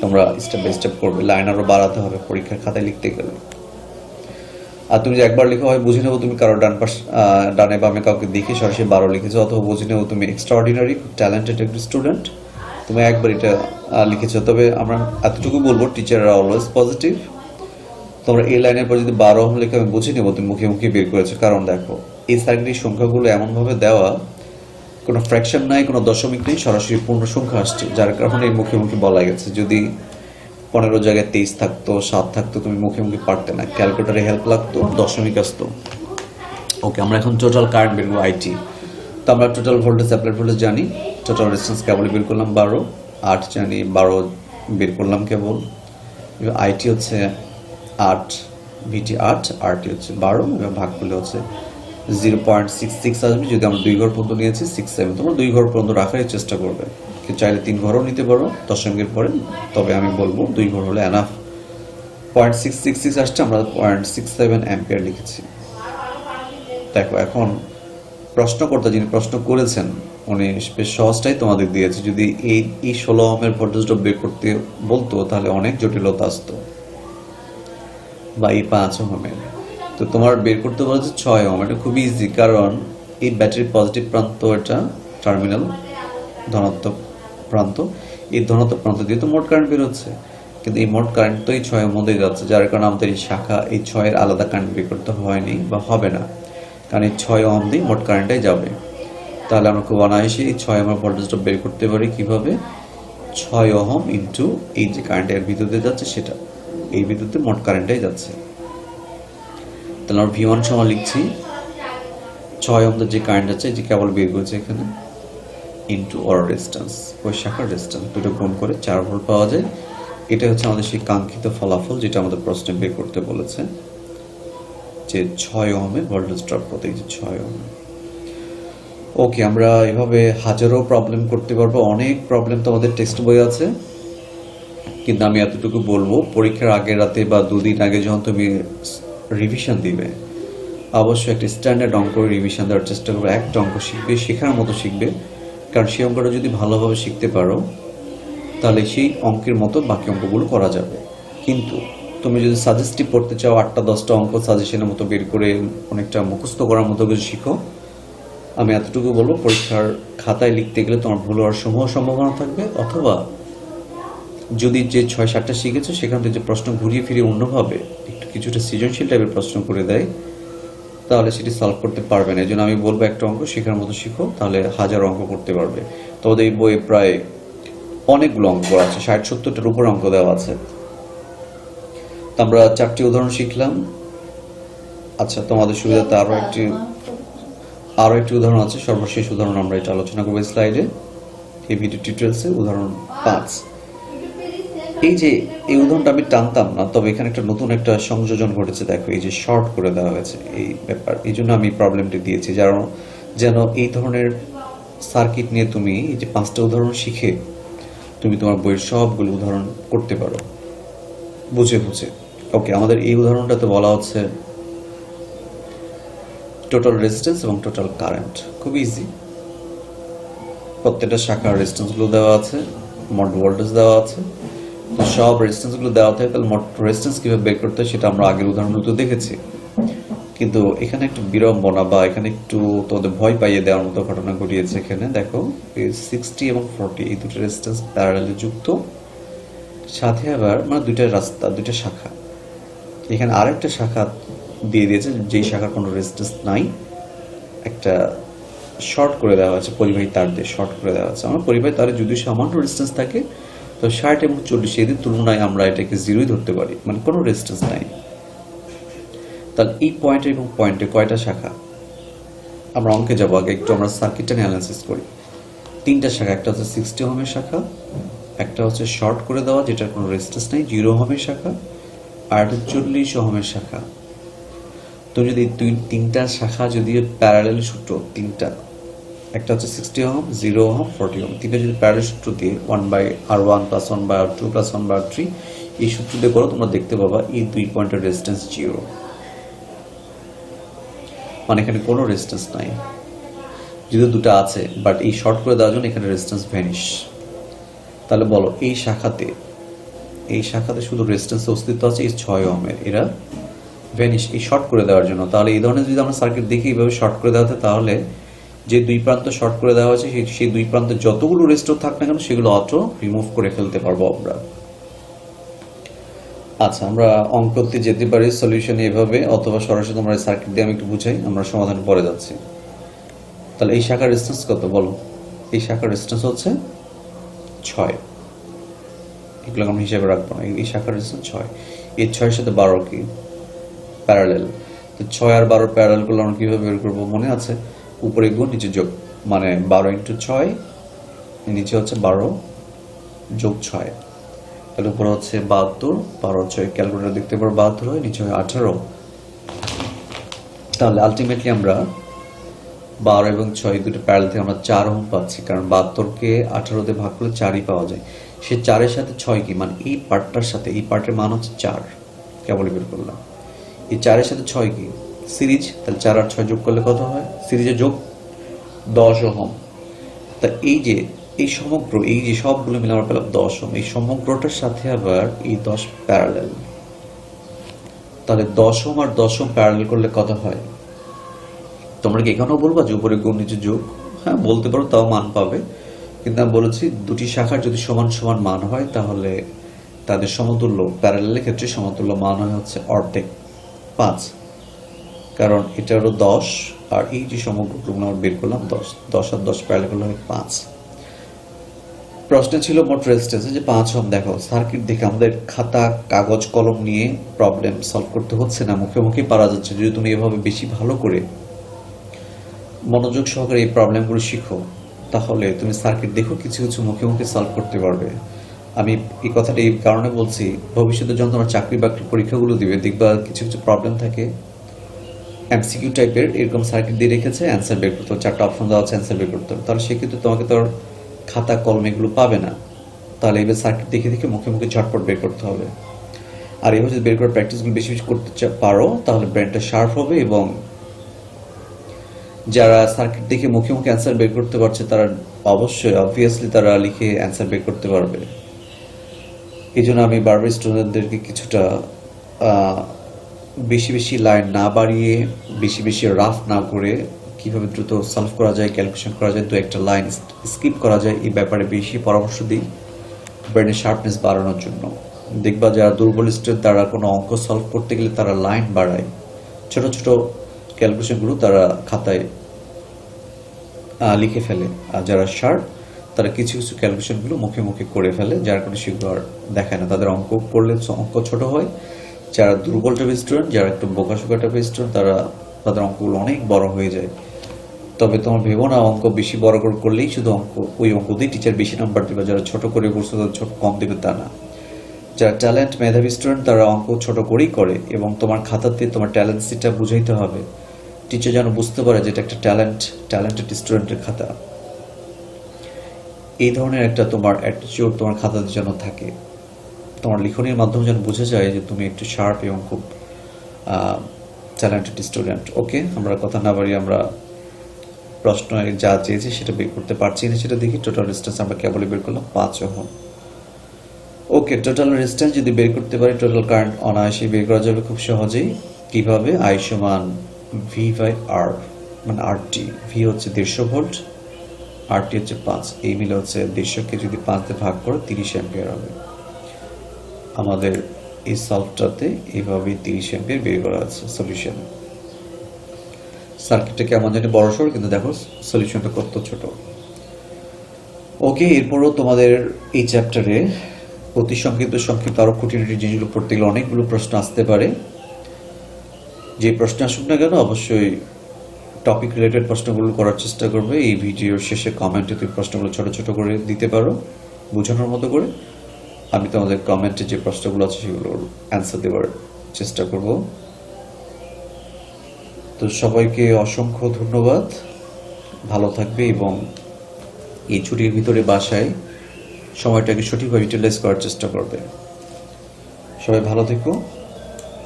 তোমরা স্টেপ বাই স্টেপ করবে, লাইন আরো বাড়াতে হবে পরীক্ষার খাতায় লিখতে গেলে। আর তুমি যে একবার লেখা হয় বুঝে নেবো তুমি কারো ডানে বামে কাউকে দেখে সরাসরি 12 লিখেছো, অথবা বুঝে নেবো তুমি এক্সট্রাঅর্ডিনারি ট্যালেন্টেড একটি স্টুডেন্ট, তুমি একবার এটা লিখেছো। তবে আমরা এতটুকু বলবো, টিচার আর অলওয়েজ পজিটিভ। তোমরা এই লাইনের পর যদি 12 লিখে আমি বুঝে নেবো তুমি মুখে মুখে বের করেছো। কারণ দেখো এই সার্কিটের সংখ্যাগুলো এমনভাবে দেওয়া, কোনো ফ্র্যাকশন নাই, কোনো দশমিক নেই, সরাসরি পূর্ণ সংখ্যা আসছে, যার কারণে এই মুখে মুখে বলা গেছে। যদি 15 জায়গায় 23 থাকতো, 7 থাকতো, তুমি মুখে মুখে পারতে না, ক্যালকুলেটারে হেল্প লাগতো, দশমিক আসতো। ওকে, আমরা এখন টোটাল কারেন্ট বের করবো আইটি। তো আমরা টোটাল ভোল্টেজ, অ্যাপ্লাইড ভোল্টেজ জানি, টোটাল রেজিস্ট্যান্স কেবল বের করলাম 12, 8 জানি, 12 বের করলাম কেবল। আইটি হচ্ছে 8, ভিটি 8, আরটি হচ্ছে 12, এবং ভাগ করলে হচ্ছে 0.66 আসবে। যদি আমরা 2 ঘর পর্যন্ত নিয়েছি 67, তোমরা 2 ঘর পর্যন্ত রাখার চেষ্টা করবে, চাইলে 3 ঘরও নিতে পারো দশমিকের পরে, তবে আমি বলবো 2 ঘর হলে এনাফ। 0.666 আসছে, আমরা 0.67 অ্যাম্পিয়ার লিখেছি। দেখো এখন প্রশ্নকর্তা যিনি প্রশ্ন করেছেন উনি বেশ সহজটাই তোমাদের দিয়েছে। যদি এই 16 ওহমের ভোল্টেজটা বের করতে বলতো তাহলে অনেক জটিলতা আসতো, বা এই 5 ওহমের। তো তোমার বের করতে বলেছে 6 ওহম, এটা খুবই ইজি, কারণ এই ব্যাটারির পজিটিভ প্রান্ত, এটা টার্মিনাল ধনাত্মক প্রান্ত, এই ধনাত্মক প্রান্ত দিয়ে তো মোট কারেন্ট বের হচ্ছে, কিন্তু এই মোট কারেন্ট তো এই 6 এর মধ্যেই যাচ্ছে, যার কারণে আমাদের এই শাখা এই 6 এর আলাদা কারেন্ট বের করতে হয়নি বা হবে না, কারণ এই 6 ওহম দিয়ে মোট কারেন্টটাই যাবে। তাহলে আমরা খুব অনায়াসে এই 6 ওহমের ভোল্টেজটা বের করতে পারি কিভাবে, 6 ওহম ইন্টু এই যে কারেন্ট এর বিদ্যুৎ দিয়ে যাচ্ছে সেটা, এই বিদ্যুতে মোট কারেন্টটাই যাচ্ছে। তাহলে আমরা V1 সমান লিখছি 6 ওহম যে কারেন্ট যাচ্ছে, যে কেবল বের করেছে এখানে, ইন্টু ওর রেজিস্ট্যান্স, ওই শাখার রেজিস্ট্যান্স, দুটো গুণ করে 4 ভোল্ট পাওয়া যায়। এটা হচ্ছে আমাদের সেই কাঙ্ক্ষিত ফলাফল, যেটা আমাদের প্রশ্নে বের করতে বলেছে, যে 6 ওহমে ভোল্টেজ ড্রপ করতে, যে 6 ওহম। ওকে, আমরা এভাবে হাজারো প্রবলেম করতে পারবো, অনেক প্রবলেম তো আমাদের টেক্সট বই আছে। কিন্তু আমি এতটুকু বলবো, পরীক্ষার আগের রাতে বা 2 দিন আগে যখন তুমি রিভিশন দিবে, অবশ্যই একটা স্ট্যান্ডার্ড অঙ্ক রিভিশন দেওয়ার চেষ্টা করবে। একটা অঙ্ক শিখবে, শেখার মতো শিখবে, কারণ সেই অঙ্কটা যদি ভালোভাবে শিখতে পারো তাহলে সেই অঙ্কের মতো বাকি অঙ্কগুলো করা যাবে। কিন্তু তুমি যদি সাজেস্টিভ পড়তে চাও, 8টা 10টা অঙ্ক সাজেশনের মতো বের করে অনেকটা মুখস্থ করার মতো কিছু শিখো, আমি এতটুকু বলবো, পরীক্ষার খাতায় লিখতে গেলে তোমার ভুল হওয়ার সম্ভাবনা থাকবে, অথবা যদি যে 6-7টা শিখেছো সেখান থেকে যে প্রশ্ন ঘুরিয়ে ফিরিয়ে অন্যভাবে একটু কিছুটা সৃজনশীল টাইপের প্রশ্ন করে দেয়, তাহলে সেটি সলভ করতে পারবে না। এই জন্য আমি বলবো একটা অঙ্ক শেখার মতো শিখো, তাহলে হাজার অঙ্ক করতে পারবে। তোমাদের এই বইয়ে প্রায় অনেকগুলো অঙ্ক আছে, 60-70টার উপর অঙ্ক দেওয়া আছে। তো আমরা 4টি উদাহরণ শিখলাম। আচ্ছা, তোমাদের সুবিধাতে আরো একটি উদাহরণ আছে, সর্বশেষ উদাহরণ আমরা এটা আলোচনা করবো স্লাইডে, এই ভিডিও টিউটোরিয়ালসে, উদাহরণ 5। এই উদাহরণটা আমি টানতাম না, তবে এখানে একটা নতুন একটা সংযোজন ঘটেছে। দেখো, এই যে শর্ট করে দেওয়া হয়েছে এই ব্যাপার, এই জন্য আমি প্রবলেমটি দিয়েছি, যেন এই ধরনের সার্কিট নিয়ে তুমি এই যে 5টা উদাহরণ শিখে তুমি তোমার বইয়ের সবগুলো উদাহরণ করতে পারো বুঝে বুঝে। ওকে, আমাদের এই উদাহরণটাতে বলা হচ্ছে টোটাল রেজিস্ট্যান্স এবং টোটাল কারেন্ট, খুব ইজি। প্রত্যেকটা শাখার রেজিস্ট্যান্সগুলো দেওয়া আছে, মোট ভোল্টেজ দেওয়া আছে। তো সব রেজিস্ট্যান্সগুলো দেওয়া থাকে, তাহলে মোট রেজিস্ট্যান্স কীভাবে বের করতে হয় সেটা আমরা আগের উদাহরণগুলো দেখেছি। কিন্তু এখানে একটু বিড়ম্বনা বা এখানে একটু তোমাদের ভয় পাইয়ে দেওয়ার মতো ঘটনা ঘটিয়েছে। এখানে দেখো 60 এবং 40 এই দুটো রেজিস্ট্যান্স প্যারালালে যুক্ত, সাথে আবার মানে দুইটা রাস্তা, দুইটা শাখা। এখানে আরেকটা শাখা দিয়ে দিয়েছে, যেই শাখার কোনো রেজিস্ট্যান্স নাই, একটা শর্ট করে দেওয়া হয়েছে, পরিবাহী তার দিয়ে শর্ট করে দেওয়া হচ্ছে। আমরা পরিবাহী তারে যদি সামান্য রেজিস্ট্যান্স থাকে, তো 60 এবং 40 এদের তুলনায় আমরা এটাকে 0ই ধরতে পারি, মানে কোনো রেজিস্ট্যান্স নাই। তাহলে এই পয়েন্টে এবং পয়েন্টে কয়টা শাখা? আমরা অঙ্কে যাবো, আগে একটু আমরা সার্কিটটা অ্যানালাইসিস করি। 3টা শাখা, একটা হচ্ছে 60 ওহমের শাখা, একটা হচ্ছে শর্ট করে দেওয়া যেটার কোনো রেজিস্ট্যান্স নেই 0 ওহমের শাখা, আর একটা 40 ওহমের শাখা। তো যদি 3টা শাখা যদি প্যারালাল সূত্র, 3টা, একটা হচ্ছে 60 ওহম, 0 ওহম, 40 ওহম, 3টা যদি প্যারালাল সূত্র দিয়ে 1/R1 + 1/R2 + 1/R3 এই সূত্র দিয়ে করো, তোমরা দেখতে পাবা এই 2 পয়েন্টের রেজিস্ট্যান্স 0, মানে এখানে কোনো রেজিস্ট্যান্স নাই। যদি দুটো আছে, বাট এই শর্ট করে দেওয়ার জন্য এখানে রেজিস্ট্যান্স ভ্যানিশ। তাহলে বলো, এই শাখাতে শুধু রেজিস্ট্যান্সের অস্তিত্ব আছে এই 6 ওহমের, এরা ভ্যানিশ, এই শর্ট করে দেওয়ার জন্য। তাহলে এই ধরনের যদি আমরা সার্কিট দেখি এইভাবে শর্ট করে দেওয়া হয়, তাহলে যে দুই প্রান্ত শর্ট করে দেওয়া হয়েছে সেই দুই প্রান্তে যতগুলো রেজিস্টর থাক না কেন সেগুলো অটো রিমুভ করে ফেলতে পারবো আমরা। আচ্ছা, আমরা অঙ্কতে যেতে পারি সলিউশনে এভাবে, অথবা সরাসরি তোমরা সার্কিট দিয়ে আমি একটু বুঝাই, আমরা সমাধানে পরে যাচ্ছি। তাহলে এই শাখার রেজিস্ট্যান্স কত বলো? এই শাখার রেজিস্ট্যান্স হচ্ছে 6। এগুলো আমরা হিসাবে রাখবো না, এই শাখার রেজিস্ট্যান্স 6। এই 6-এর সাথে 12 কি প্যারালেল। তো 6 আর 12 প্যারালেল করলে আমরা কীভাবে বের করবো মনে আছে? উপরে গুণ নিচে যোগ, মানে 12 × 6, নিচে হচ্ছে 12 যোগ 6, তাহলে উপরে হচ্ছে 72, 12 6 ক্যালকুলেটর দেখতে পারো 72 হয়, নিচে হয় 18। তাহলে আলটিমেটলি আমরা 12 এবং 6 দুটো প্যারালেল থেকে আমরা 4 ওহম পাচ্ছি, কারণ 72কে 18 দিয়ে ভাগ করলে 4ই পাওয়া যায়। সে 4-এর সাথে 6 কি, মানে এই পার্টটার সাথে এই পার্টের মান হচ্ছে 4, কেবলই বের করলাম। এই 4-এর সাথে 6 কি সিরিজ, তাহলে 4 আর 6 যোগ করলে কত হয়? সিরিজে যোগ 10 ওহম। তা এই সমগ্র এই যে সবগুলো মিলে আমরা পেলাম 10 ওহম। এই সমগ্রটার সাথে আবার এই 10 প্যারালেল, তাহলে 10 ওহম আর 10 ওহম প্যারালেল করলে কত হয়? তোমরা কি এখানেও বলবা যে উপরে গুণ নিচে যোগ? হ্যাঁ, বলতে পারো, তাও মান পাবে। কিন্তু আমি বলেছি দুটি শাখার যদি সমান সমান মান হয় তাহলে তাদের সমতুল্য, প্যারালেলের ক্ষেত্রে সমতুল্য মান হয় হচ্ছে অর্ধেক, 5। কারণ এটা হলো 10, আর এই যে সমগ্রগুলো আমরা বের করলাম 10 আর 10 প্যারালেল করলে হয় 5। প্রশ্ন ছিল মোট রেজিস্ট্যান্সে যে 5 ওহম। দেখো সার্কিট দেখে আমাদের খাতা কাগজ কলম নিয়ে প্রবলেম সলভ করতে হচ্ছে না, মুখে মুখে পারা যাচ্ছে। যদি তুমি এভাবে বেশি ভালো করে মনোযোগ সহকারে এই প্রবলেমগুলো শিখো, তাহলে তুমি সার্কিট দেখো কিছু কিছু মুখে মুখে সলভ করতে পারবে। আমি এই কথাটা এই কারণে বলছি, ভবিষ্যতে যখন তোমার চাকরি বাকরি পরীক্ষাগুলো দিবে, দেখবা কিছু কিছু প্রবলেম থাকে এমসিকিউ টাইপের, এরকম সার্কিট দিয়ে রেখেছে, অ্যান্সার বের করতে হবে, 4টা অপশন দেওয়া আছে, অ্যান্সার বের করতে হবে। তাহলে সেক্ষেত্রে তোমাকে তো খাতা কলম এগুলো পাবে না। তাহলে এবার সার্কিট দেখে দেখে মুখে মুখে ঝটপট বের করতে হবে। আর এভাবে যদি বের করার প্র্যাকটিসগুলো বেশি বেশি করতে পারো, তাহলে ব্রেনটা শার্প হবে, এবং যারা সার্কিট দেখে মুখে মুখে অ্যান্সার বের করতে পারছে তারা অবভিয়াসলি তারা লিখে অ্যান্সার বের করতে পারবে। এই জন্য আমি বারবার স্টুডেন্টদেরকে কিছুটা বেশি বেশি লাইন না বাড়িয়ে, বেশি বেশি রাফ না করে, কীভাবে দ্রুত সলভ করা যায়, ক্যালকুলেশন করা যায়, 2-একটা লাইন স্কিপ করা যায়, এই ব্যাপারে বেশি পরামর্শ দিই ব্রেনের শার্পনেস বাড়ানোর জন্য। দেখবা যারা দুর্বল স্টুডেন্ট তারা কোনো অঙ্ক সলভ করতে গেলে তারা লাইন বাড়ায়, ছোট ছোট ক্যালকুলেশনগুলো তারা খাতায় লিখে ফেলে। আর যারা শার্প তারা কিছু কিছু ক্যালকুলেশনগুলো মুখে মুখে করে ফেলে, যার কারণে সেগুলো আর দেখায় না। তাদের অঙ্ক করলে অঙ্ক ছোট হয়। যারা দুর্বল টাইপের স্টুডেন্ট, যারা একটু বোকাশোকা টাইপের স্টুডেন্ট, তাদের অঙ্কগুলো অনেক বড় হয়ে যায়। তবে তোমার ভেবো না অঙ্ক বেশি বড় করে করলেই শুধু ওই অঙ্ক দিয়ে টিচার বেশি নাম্বার দেবে। যারা ছোট করে করছে তাদের ছোট কম দেবে তা না। যারা ট্যালেন্ট মেধাবী স্টুডেন্ট তারা অঙ্ক ছোট করেই করে, এবং তোমার খাতাতে তোমার ট্যালেন্ট সিটটা বুঝাইতে হবে। টিচার যেন বুঝতে পারে যে এটা একটা ট্যালেন্টেড স্টুডেন্টের খাতা। এই ধরনের একটা তোমার অ্যাটিটিউড তোমার খাতাতে যেন থাকে, তোমার লিখনের মাধ্যমে যেন বোঝা যায় যে তুমি একটু শার্প এবং খুব ট্যালেন্টেড স্টুডেন্ট। ওকে, আমরা কথা না বাড়িয়ে আমরা প্রশ্ন যা চেয়েছি সেটা বের করতে পারছি না সেটা দেখি। টোটাল রেজিস্ট্যান্স আমরা কেবলই বের করলাম 5 ওহম। ওকে, টোটাল রেজিস্ট্যান্স যদি বের করতে পারি, টোটাল কারেন্ট অনায়াসে বের করা যাবে খুব সহজেই। কিভাবে? I সমান V/R, মানে RT। ভি হচ্ছে 150 ভোল্ট, RT হচ্ছে 5, এই মিলে হচ্ছে 150কে যদি 5 দিয়ে ভাগ করে 30 অ্যাম্পিয়ার হবে। আমাদের এই সলভটাতে এইভাবেই 30 অ্যাম্পিয়ার বের করা আছে সলিউশন। সার্কিটটা কেমন জানি বড়সড়, কিন্তু দেখো সলিউশনটা কত ছোট। ওকে, এরপরও তোমাদের এই চ্যাপ্টারে অতি সংক্ষিপ্ত আরো খুঁটিনাটি জিনিসগুলো পড়তে গেলে অনেকগুলো প্রশ্ন আসতে পারে। যে প্রশ্ন আসুক না কেন অবশ্যই টপিক রিলেটেড প্রশ্নগুলো করার চেষ্টা করবে। এই ভিডিওর শেষে কমেন্টে তুমি প্রশ্নগুলো ছোট ছোট করে দিতে পারো বোঝানোর মতো করে। আমি তোমাদের কমেন্টে যে প্রশ্নগুলো আছে সেগুলোর অ্যান্সার দেওয়ার চেষ্টা করব। তো সবাইকে অসংখ্য ধন্যবাদ, ভালো থাকবে, এবং এই ছুটির ভিতরে বাসায় সময়টাকে সঠিকভাবে ইউটিলাইজ করার চেষ্টা করবে। সবাই ভালো থেকো,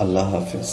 আল্লাহ হাফেজ।